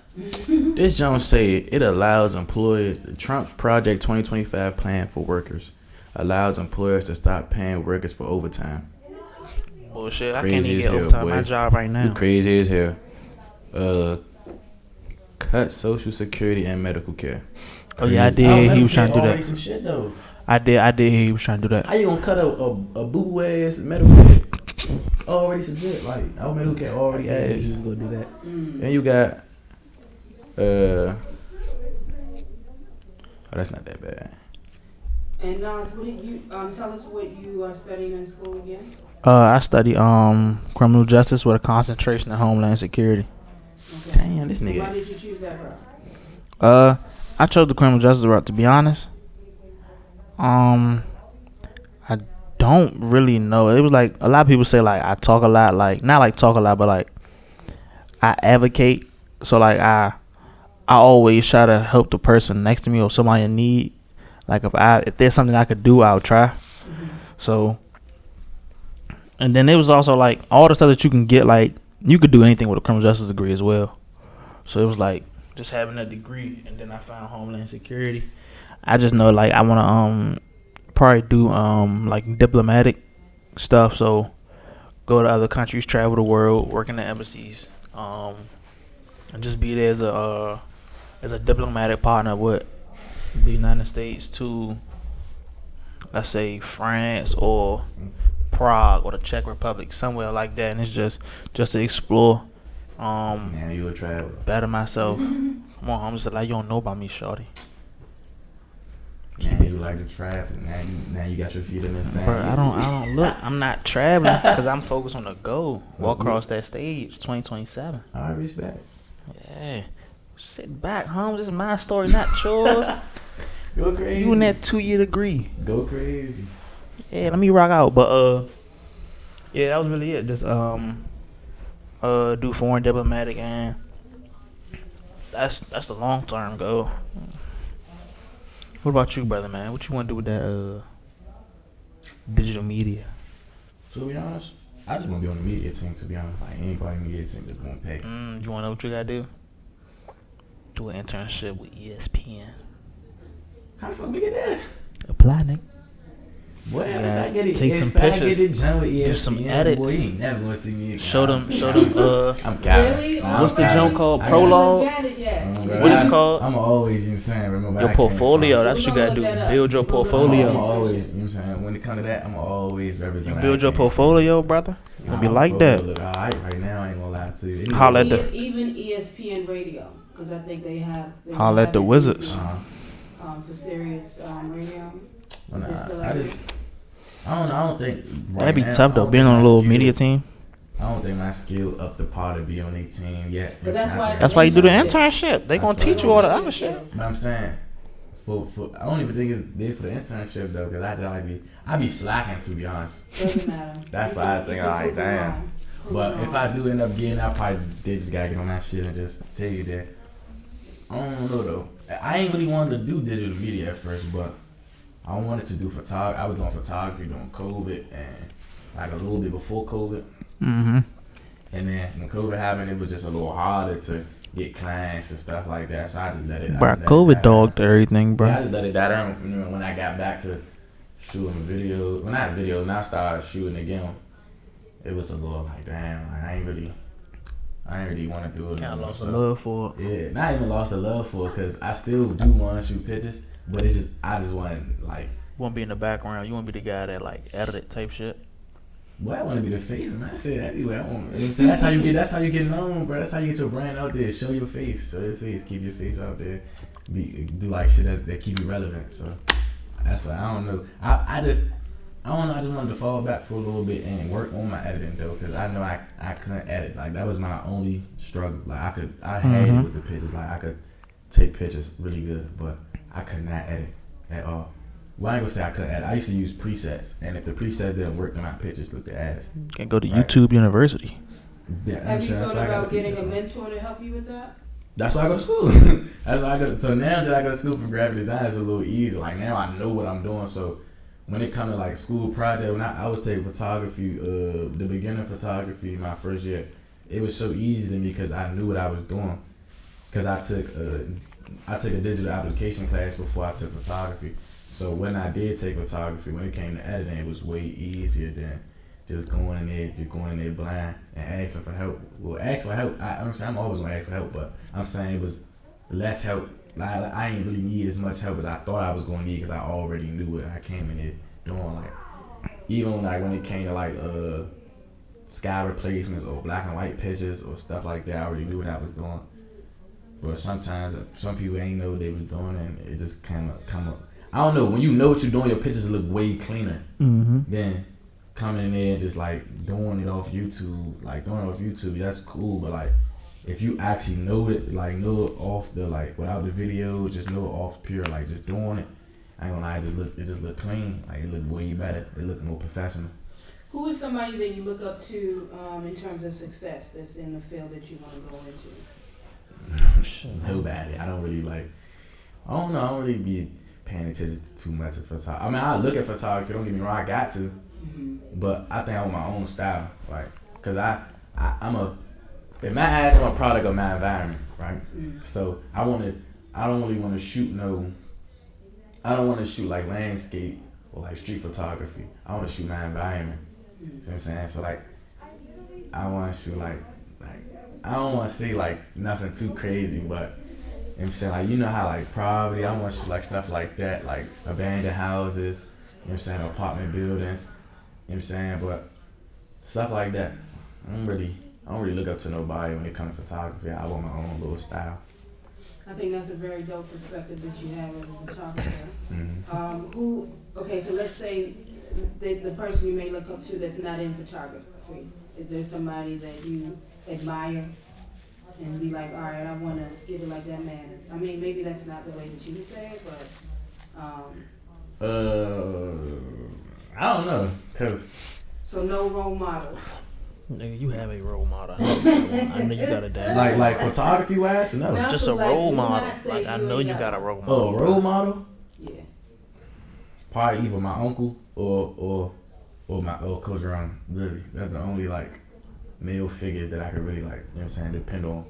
S3: This Jones say it allows employers. The Trump's Project 2025 plan for workers allows employers to stop paying workers for overtime.
S2: Bullshit.
S3: Crazy
S2: I can't even
S3: as
S2: get
S3: hell,
S2: overtime
S3: boy.
S2: at my job right now.
S3: You crazy as hell. Cut Social Security and medical care.
S2: Oh yeah, I did. He was trying to do that.
S3: Some shit though.
S2: I did. He was trying to do that.
S3: How you gonna cut a boo ass medical care? It's already some shit. Like our medical care already ass.
S2: He's gonna do that.
S3: And you got oh, that's not that bad.
S1: And Naz, what did you tell us what you are studying in school again?
S2: I study criminal justice with a concentration in homeland security.
S1: Okay.
S3: Damn, this nigga.
S1: Why did you choose that route?
S2: I chose the criminal justice route, to be honest. I don't really know. It was like a lot of people say like I talk a lot, like not like talk a lot, but like I advocate. So like I always try to help the person next to me or somebody in need. Like if there's something I could do, I'll try. Mm-hmm. So, and then it was also like all the stuff that you can get, like you could do anything with a criminal justice degree as well. So it was like just having a degree, and then I found homeland security. I just know like I want to probably do like diplomatic stuff. So go to other countries, travel the world, work in the embassies, and just be there as a diplomatic partner with the United States to, let's say, France or Prague or the Czech Republic, somewhere like that. And it's just to explore.
S3: Now you a traveler.
S2: Better myself. Come on, I'm just like, you don't know about me, shorty.
S3: Now you like to travel. Now you got your feet in the sand.
S2: Bro, I don't look. I'm not traveling because I'm focused on the goal. Walk across that stage, 2027.
S3: I respect.
S2: Yeah. Sit back, home. This is my story, not yours.
S3: Go crazy.
S2: You in that 2-year degree.
S3: Go crazy.
S2: Yeah, let me rock out. But yeah, that was really it. Just do foreign diplomatic, and that's the long term goal. What about you, brother, man? What you want to do with that digital media?
S3: To be honest, I just want to be on the media team. To be honest, like anybody in the media team just won't pay.
S2: You want to know what you gotta do? Do an internship with ESPN.
S3: How the fuck we get that?
S2: Apply, nigga.
S3: Boy,
S2: Yeah,
S3: I get it.
S2: take some pictures. Do some edits.
S3: Boy, you ain't never gonna see me again.
S2: Show them.
S3: I'm counting.
S1: Really?
S2: What's the jump called?
S1: I
S2: Prologue.
S1: haven't got it yet.
S2: What is it called?
S3: I'm always, you know what I'm saying, remember
S2: Your portfolio. That's what you gotta do. Build your portfolio.
S3: I'm always, you know what I'm saying, when it comes to that, I'm always representing.
S2: You build your portfolio, brother. You gonna be like that.
S3: Look alright right now. I ain't gonna lie to you.
S2: Holla at the.
S1: Even ESPN Radio, because I think they have.
S2: Holla at the Wizards.
S1: For Sirius radio.
S3: I don't think.
S2: That'd be tough though, being on a little media team.
S3: I don't think my skill up to par to be on a team yet.
S1: But
S2: that's why you do the internship. They gonna teach you all the other shit.
S3: But I'm saying, for I don't even think it's there for the internship though, because I be slacking, to be honest.
S1: Doesn't matter.
S3: That's why I think I like damn. But if I do end up getting, I probably just gotta get on that shit and just tell you that. I don't know though. I ain't really wanted to do digital media at first, but I wanted to do photography. I was doing photography during COVID and like a little bit before COVID.
S2: Mm-hmm.
S3: And then when COVID happened, it was just a little harder to get clients and stuff like that. So I just let it.
S2: Bro, COVID dogged everything, bro.
S3: Yeah, I just let it die down. When I got back to shooting videos, when I had videos, and I started shooting again, it was a little like, damn, like, I ain't really want to do it.
S2: Kinda lost the love for it.
S3: Yeah, not even lost the love for it, because I still do want to shoot pictures, but it's just, I just want, like.
S2: You want to be in the background. You want to be the guy that, like, edited type shit.
S3: Boy, I want to be the face of my shit everywhere. You know what I'm saying? That's how you get known, bro. That's how you get your brand out there. Show your face. Keep your face out there. Do like shit that keep you relevant. So that's why I don't know. I just wanted to fall back for a little bit and work on my editing though, because I know I couldn't edit. Like that was my only struggle. Like I had it with the pictures. Like I could take pictures really good, but I could not edit at all. Well, I ain't gonna say I couldn't edit. I used to use presets, and if the presets didn't work, then my pictures looked ass.
S2: Can go to YouTube University.
S3: Yeah,
S1: have you thought about getting a mentor to help you with that?
S3: That's why I go to school. That's why I go. So now that I go to school for graphic design, it's a little easier. Like now I know what I'm doing. So when it comes to like school project, when I was taking photography, the beginner photography, my first year, it was so easy to me because I knew what I was doing. Because I took a digital application class before I took photography. So when I did take photography, when it came to editing, it was way easier than just going in there blind and asking for help. Well, ask for help. I'm always gonna ask for help, but I'm saying it was less help. I ain't really need as much help as I thought I was gonna need because I already knew what I came in there doing. Like even like when it came to like sky replacements or black and white pictures or stuff like that, I already knew what I was doing. But sometimes some people ain't know what they was doing, and it just kind of come up. I don't know, when you know what you're doing, your pictures look way cleaner than coming in there and just like doing it off YouTube. Like doing it off YouTube, that's cool, but like if you actually know it, like know it off the like without the video, just know it off pure, like just doing it. I ain't gonna lie, it just look clean. Like it look way better. It look more professional.
S1: Who is somebody that you look up to in terms of success that's in the field that you want to go into?
S3: Nobody. I don't really like. I don't know. I don't really be paying attention to too much of photography. I mean, I look at photography. Don't get me wrong. I got to, but I think I want my own style. Like, cause I'm a product of my environment, right? So I don't really want to shoot I don't want to shoot like landscape or like street photography. I want to shoot my environment. You know what I'm saying? So like, I want to shoot like I don't want to say like nothing too crazy, but you know what I'm saying, like, you know how like poverty, I want to shoot like stuff like that, like abandoned houses, you know what I'm saying, apartment buildings, you know what I'm saying, but stuff like that. I don't really look up to nobody when it comes to photography. I want my own little style.
S1: I think that's a very dope perspective that you have as a photographer. Okay, so let's say the person you may look up to that's not in photography, is there somebody that you admire and be like, all right, I want to get it like that man? I mean, maybe that's not the way that you would say it, but
S3: I don't know, cause
S1: so no role model.
S2: Nigga, you have a role model. I know you got a dad.
S3: Like photography wise, no.
S1: No,
S2: Just a
S1: like,
S2: role
S1: do
S2: model.
S1: not say
S2: Like I
S1: you
S2: know
S1: ain't
S2: you
S1: got
S2: got a
S1: one.
S2: role model.
S3: Oh, a role model?
S1: Yeah.
S3: Probably either my uncle or Coach Ron. Really, that's the only like male figures that I could really like, you know what I'm saying, depend on.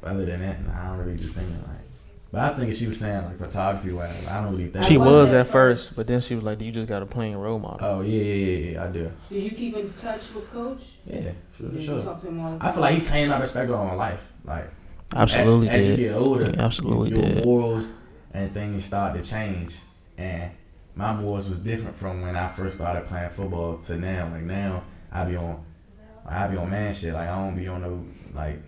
S3: But other than that, I don't really be thinking like. But I think she was saying like photography wise. I don't really think
S2: she was at first, but then she was like, "You just got a plain role model."
S3: Oh yeah, I do.
S1: Do you keep in touch with Coach?
S3: Yeah, for sure.
S1: Talk to him all the
S3: I feel like he changed my perspective on life. Like
S2: absolutely
S3: as
S2: did.
S3: you get older,
S2: Absolutely
S3: your
S2: did.
S3: morals and things start to change. And my morals was different from when I first started playing football to now. Like now, I be on man shit. Like I don't be on no like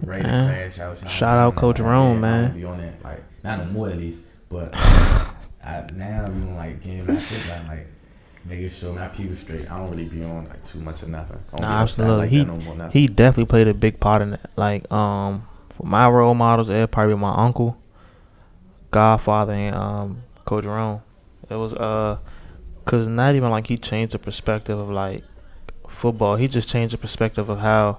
S3: rated crash out.
S2: Shout out Coach Rome, man.
S3: I don't be on that. Like not no more at least, but I now be on like getting my shit like making sure my people straight. I don't really be on like too much of nothing.
S2: Nah, absolutely.
S3: Like
S2: he definitely played a big part in that. Like for my role models, it'd probably be my uncle, Godfather, and Coach Rome. It was cause not even like he changed the perspective of like football. He just changed the perspective of how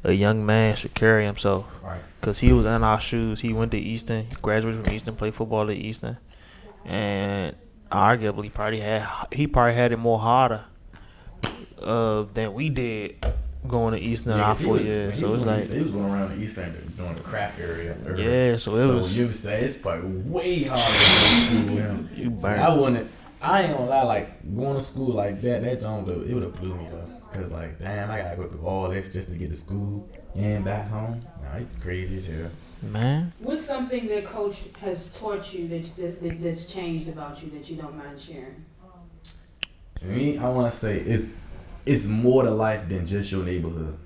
S2: a young man should carry himself.
S3: Right.
S2: Cause he was in our shoes. He went to Easton. He graduated from Easton. Played football at Easton, and arguably he probably had it more harder than we did going to Eastern in our 4 years. So it's like
S3: he was going around the Eastern doing the crack area.
S2: Yeah, so it was.
S3: So you say it's probably way harder than school.
S2: You burnt.
S3: I ain't gonna lie, like going to school like that jump it would have blew me though. Cause like damn, I gotta go through all this just to get to school and back home. Nah, it's crazy as hell.
S2: Man.
S1: What's something that Coach has taught you that's changed about you that you don't mind sharing?
S3: Me, I want to say it's more to life than just your neighborhood.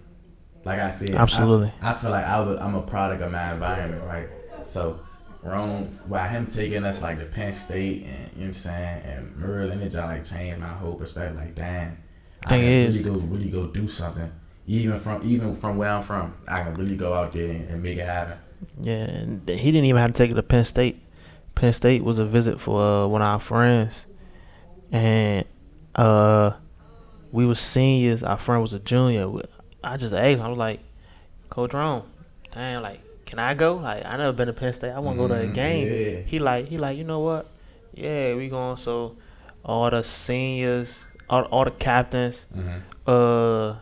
S3: Like I said,
S2: absolutely.
S3: I feel like I'm a product of my environment, right? So, by him taking us like to Penn State and you know what I'm saying, and Maryland, it just like changed my whole perspective. Like, damn, I can really go do something. Even from where I'm from, I can really go out there and make it happen.
S2: Yeah, and he didn't even have to take it to Penn State. Penn State was a visit for one of our friends, and we was seniors. Our friend was a junior. I just asked him, I was like, Coach Rome, damn, like, can I go? Like, I never been to Penn State. I want to go to a game.
S3: Yeah.
S2: He like, you know what? Yeah, we going. So all the seniors, all the captains, our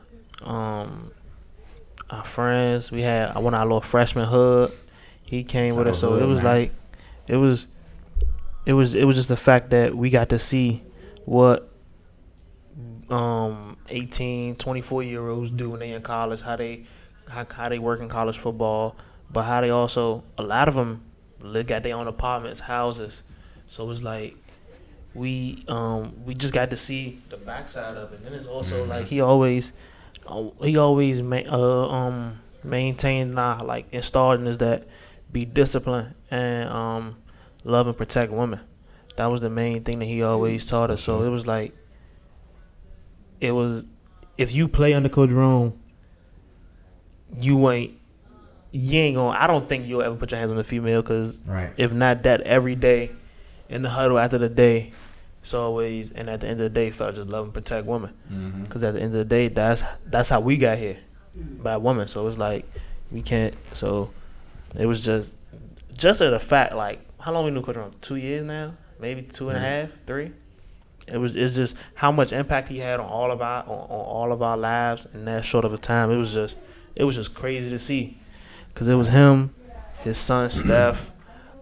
S2: friends. We had one of our little freshman hub. He came with us. So it was like, it was just the fact that we got to see what 18, 24-year-olds do when they in college, how they work in college football, but how they also, a lot of them got their own apartments, houses. So it's like we just got to see the backside of it. And then it's also like he always maintained like installed in us that be disciplined and love and protect women. That was the main thing that he always taught us. So it was like, if you play under Coach Rome, you ain't gonna. I don't think you'll ever put your hands on a female, because if not that, every day in the huddle after the day, it's always, and at the end of the day, felt just love and protect women. Because at the end of the day, that's how we got here, by women. So it's like we can't. So it was just a fact. Like, how long we knew Coach Rome? 2 years now, maybe 2.5, 3. It's just how much impact he had on all of our lives in that short of a time. It was just crazy to see, because it was him, his son Steph,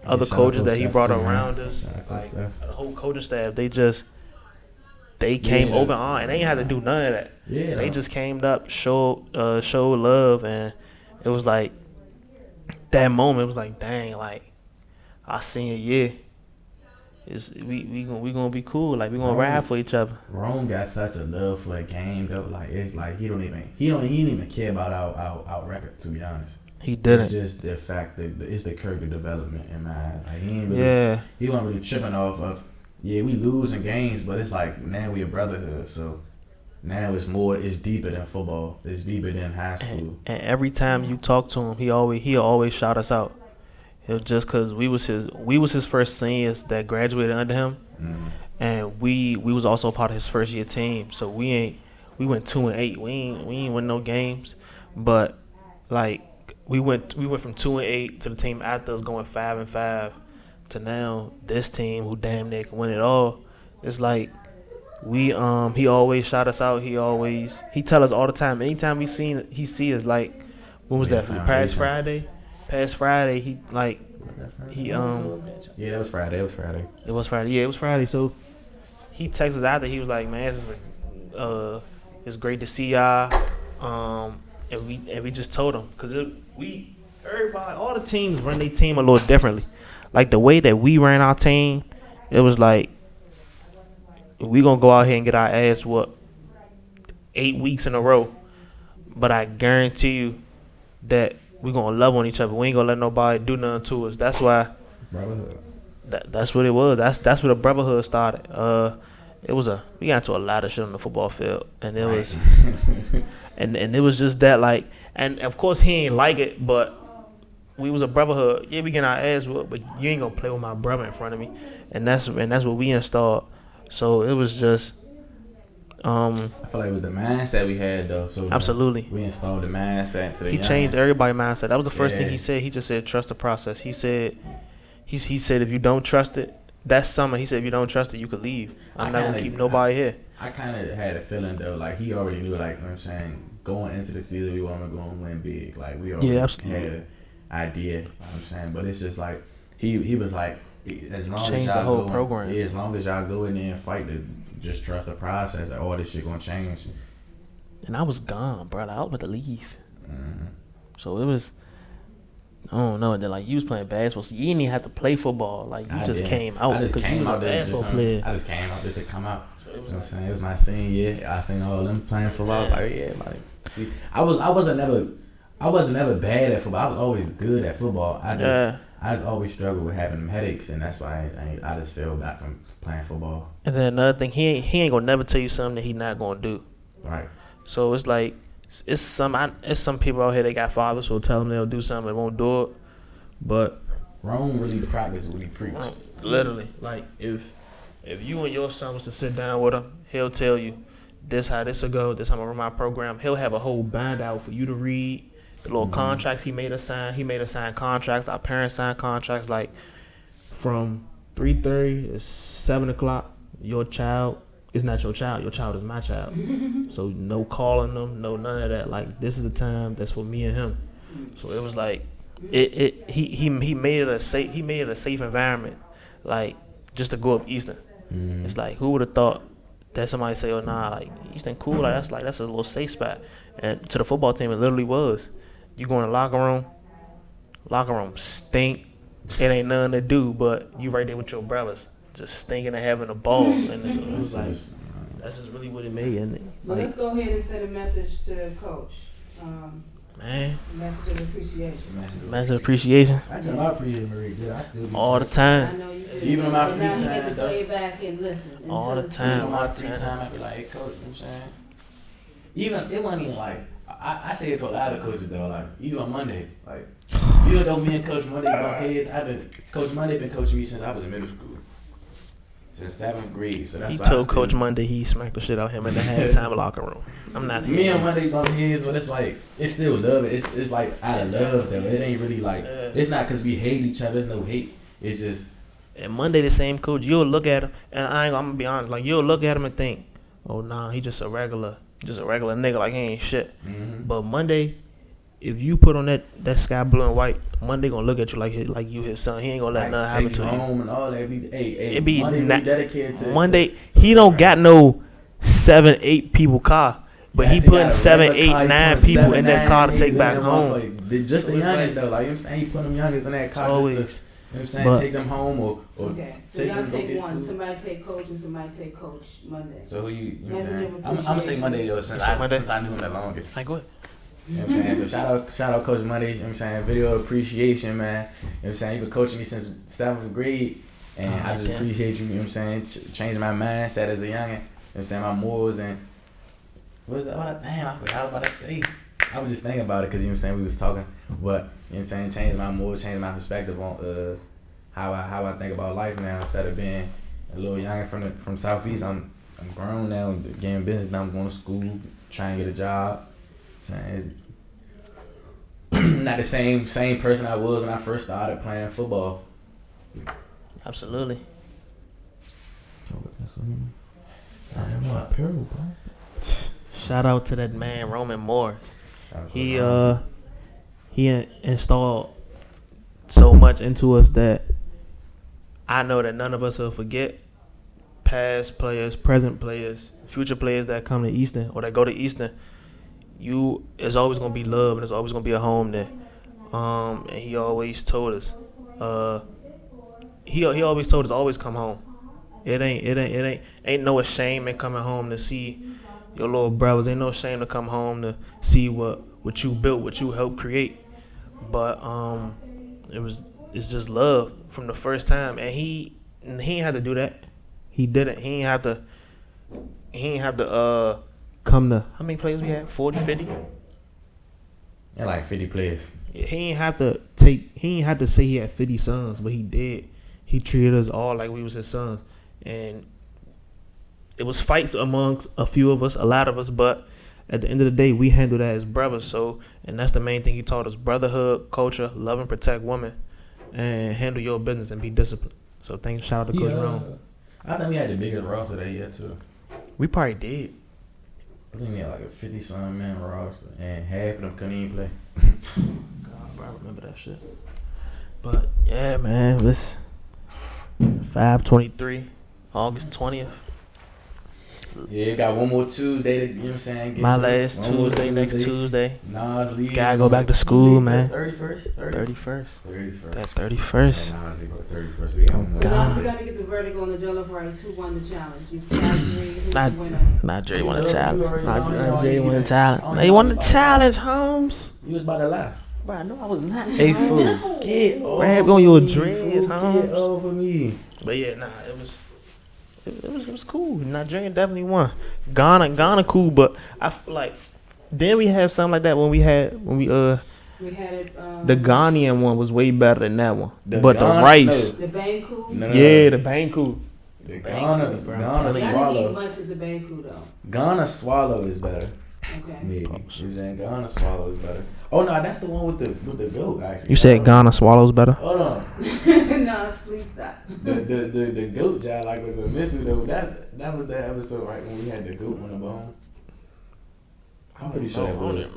S2: other coaches that he brought around us, like the whole coaching staff. They came open arms, and they didn't have to do none of that. Yeah, they just came up, showed love, and it was like that moment. It was like, dang, like our senior year. We gonna be cool. Like, we gonna ride for each other.
S3: Rome got such a love for the game though. Like, it's like he didn't even care about our record, to be honest.
S2: He didn't.
S3: It's just the fact that it's the character development in my eyes. Like, he wasn't really tripping off of we losing games, but it's like now we a brotherhood. So now it's deeper than football. It's deeper than high school.
S2: And every time you talk to him, he'll always shout us out. Just because we was his first seniors that graduated under him, and we was also part of his first year team. So we went 2-8. We ain't win no games, but like we went from 2-8 to the team after us going 5-5 to now this team who damn near can win it all. It's like he always shout us out. He tell us all the time. Anytime he see us, like, when was that? Past Friday. past Friday, he
S3: Yeah, that was Friday.
S2: It was Friday. Yeah, it was Friday. So he texted us after. He was like, "Man, it's great to see y'all." And we just told him because all the teams run their team a little differently. Like the way that we ran our team, it was like we gonna go out here and get our ass whooped 8 weeks in a row. But I guarantee you that we gonna love on each other. We ain't gonna let nobody do nothing to us. That's why.
S3: Brotherhood.
S2: That's what it was. That's where the brotherhood started. We got into a lot of shit on the football field, and it was, and it was just that like, and of course he ain't like it, but we was a brotherhood. Yeah, we getting our ass whooped, but you ain't gonna play with my brother in front of me, and that's what we installed. So it was just,
S3: I feel like it was the mindset we had though. So
S2: absolutely,
S3: we installed the mindset into the
S2: He changed everybody's mindset. That was the first thing he said. He just said trust the process. He said if you don't trust it, that summer he said if you don't trust it, you could leave. I'm not gonna keep nobody here.
S3: I kind of had a feeling though, like he already knew, like, you know what I'm saying, going into the season we want to go and win big. Like we already had an idea. You know what I'm saying, but it's just like he was like, as long as y'all go, program. Yeah, as long as y'all go in there and fight, to just trust the process, that all this shit gonna change.
S2: And I was gone, bro. I was about to leave.
S3: Mm-hmm.
S2: So it was. I don't know. And then like you was playing basketball, so you didn't even have to play football. Like you just came out because you was a basketball player.
S3: I just came out just to come out. So it was, you know what I'm saying? It was my senior year. I seen all them playing football. I was like, yeah, like, see, I wasn't never bad at football. I was always good at football. I just always struggled with having them headaches, and that's why I just fell back from playing football.
S2: And then another thing, he ain't gonna never tell you something that he not gonna do.
S3: Right.
S2: So it's like. It's some people out here that got fathers who'll tell them they'll do something, they won't do it. But
S3: Rome really practice what he preached.
S2: Literally, like if you and your son was to sit down with him, he'll tell you this how this will go. This how I'm gonna run my program. He'll have a whole bind out for you to read. The little contracts he made us sign. He made us sign contracts. Our parents signed contracts like from 3:30 to 7 o'clock. Your child. It's not your child. Your child is my child. So no calling them, no none of that. Like this is the time that's for me and him. So it was like, he made it a safe. He made it a safe environment, like just to go up Eastern.
S3: Mm-hmm.
S2: It's like who would have thought that somebody say, oh nah, like Eastern cool. That's a little safe spot. And to the football team, it literally was. You go in the locker room stink. It ain't nothing to do, but you right there with your brothers. Just stinking and having a ball, and it was like that's just really what it made. And
S1: well, let's go ahead and send a message to Coach.
S2: Man,
S1: message of appreciation.
S2: Message of appreciation.
S3: I tell him I appreciate Marie. I still
S2: all the time.
S1: I know you do.
S3: Even on my free
S1: time,
S3: time,
S1: you get to play it back and listen.
S2: All the time.
S3: On my free time, I be like, hey, Coach, you know what I'm saying? Even it wasn't even like I say it to a lot of coaches though. Like even on Monday, like even though me and Coach Monday bump heads, Coach Monday been coaching me since I was in middle school. Since 7th grade, so that's
S2: he
S3: why
S2: told Coach Monday he smacked the shit out of him in the halftime locker room. I'm not.
S3: Me and Monday bump heads, but it's like it's still love. It's like out of love though. It ain't really like it's not because we hate each other. There's no hate. It's just.
S2: And Monday the same coach. You'll look at him, and I'm gonna be honest. Like you'll look at him and think, oh nah, he just a regular nigga. Like he ain't shit.
S3: Mm-hmm.
S2: But Monday, if you put on that sky blue and white, Monday gonna look at you like you his son. He ain't gonna let nothing happen to you.
S3: Home and all that.
S2: It be
S3: Monday dedicated to
S2: Monday. He don't got no 7, 8 people car, but he putting 7, 8, 9 people in that car to take back home.
S3: Just the youngest though, like you know what I'm saying, he put them youngest in that car.
S2: Always.
S3: Just to, you know what I'm saying, take them home or
S1: okay. So y'all take one. Food. Somebody take Coach and somebody take Coach Monday.
S3: So who you know what I'm saying? I'm gonna say Monday though since I knew him the longest.
S2: Like what?
S3: You know what I'm saying? So shout out Coach Monday, you know what I'm saying? Video appreciation, man. You know what I'm saying? You've been coaching me since 7th grade and I just appreciate you, you know what I'm saying? Changed my mindset as a youngin', you know what I'm saying? My morals and I forgot what I was about to say. I was just thinking about it because you know what I'm saying, we was talking, but you know what I'm saying, changed my morals, changed my perspective on how I think about life now. Instead of being a little youngin' from Southeast, I'm grown now, getting business now, I'm going to school, trying to get a job. It's not the same person I was when I first started playing football.
S2: Absolutely. Shout out to that man Roman Morris. He installed so much into us that I know that none of us will forget. Past players, present players, future players that come to Eastern or that go to Eastern, it's always gonna be love and it's always gonna be a home there. And he always told us, he always told us always come home. It ain't no shame in coming home to see your little brothers. Ain't no shame to come home to see what you built, what you helped create. But it's just love from the first time, and he ain't had to do that. He didn't. He ain't have to come to how many players we had? 40, 50?
S3: Yeah, like 50 players.
S2: He ain't have to say he had 50 sons, but he did. He treated us all like we was his sons. And it was fights amongst a few of us, a lot of us, but at the end of the day, we handled that as brothers. So, and that's the main thing he taught us: brotherhood, culture, love and protect women, and handle your business and be disciplined. So, shout out to Coach Rome.
S3: I think we had the biggest roster that year too.
S2: We probably did.
S3: I think we had like a 50-some man roster, and half of them couldn't even play.
S2: God, bro, I remember that shit. But yeah, man, this 5/23, August 20th.
S3: Yeah, you got one more Tuesday. You know what I'm saying?
S2: My last Tuesday, next Tuesday.
S3: Nas leave.
S2: Gotta go back to school, man.
S3: 31st?
S2: 31st.
S3: 31st.
S2: That 31st.
S3: Yeah, Nas leave on 31st. We got one more
S1: So now
S3: Tuesday.
S1: we gotta get the verdict on the jollof rice. Who won the challenge? You who's the winner?
S2: Not Dre won the challenge. Not Dre won the challenge. He won the challenge, Holmes.
S3: You was about to lie.
S2: Bro, I know I was not.
S3: Hey, fool. Get off
S2: Grab on your
S3: me,
S2: dreads,
S3: fool.
S2: Holmes.
S3: Get off of me.
S2: But yeah, nah, it was cool. Nigerian definitely won. Ghana cool, but I feel like then we have something like that when we had it. The Ghanaian one was way better than that one. But the rice,
S1: the Banku.
S3: No.
S2: yeah, the Banku.
S3: The
S2: Banku, bro.
S3: Ghana
S1: I didn't eat
S3: swallow.
S1: much of the Banku though.
S3: Ghana swallow is better.
S1: Okay.
S3: Maybe. You was saying Ghana swallow is better. Oh no, that's the one with the goat actually.
S2: You said Ghana swallows better.
S3: Hold on.
S1: No, please stop.
S3: The goat job like was a missing though. That was the episode right when we had the goat on the bone. I'm pretty sure that was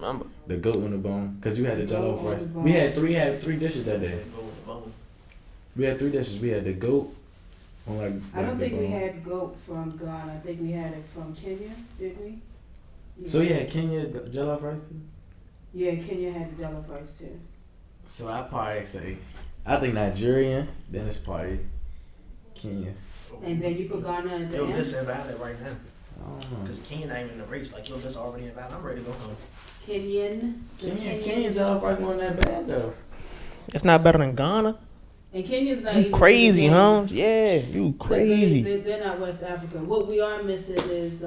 S3: the goat on the bone because you had the jollof rice. We had three dishes that day. We had 3 dishes. We had the goat.
S1: I don't think we had goat from Ghana. I think we had it from Kenya, didn't we? Yeah.
S3: So you had Kenya jollof rice too?
S1: Yeah, Kenya had the jollof rice too.
S3: So I probably say, I think Nigerian, then it's probably Kenya.
S1: And then you put Ghana at the end?
S2: this invalid right now.
S3: I don't know.
S2: Because Kenya ain't in the race. Like, this already invalid. I'm ready to go home.
S1: Kenyan
S3: jollof rice wasn't that bad though.
S2: It's not better than Ghana.
S1: And Kenya's not
S2: You
S1: even
S2: crazy,
S1: in the game.
S2: Holmes? Yeah, you crazy.
S1: They're not West African. What we are missing is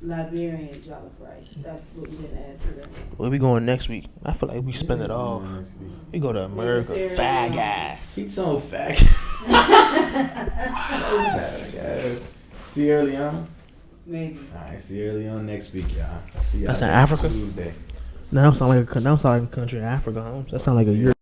S1: Liberian jollof rice. That's what we didn't add to them.
S2: Where we going next week? I feel like we spend it all. We go to America. Fag ass.
S3: He's so fat. So fat, guys. Sierra Leone?
S1: Maybe.
S3: Alright, Sierra Leone next week, y'all. See y'all
S2: That's in
S3: next
S2: Africa?
S3: Tuesday.
S2: No, that don't sound like a country in Africa, Holmes. That sound like a Europe.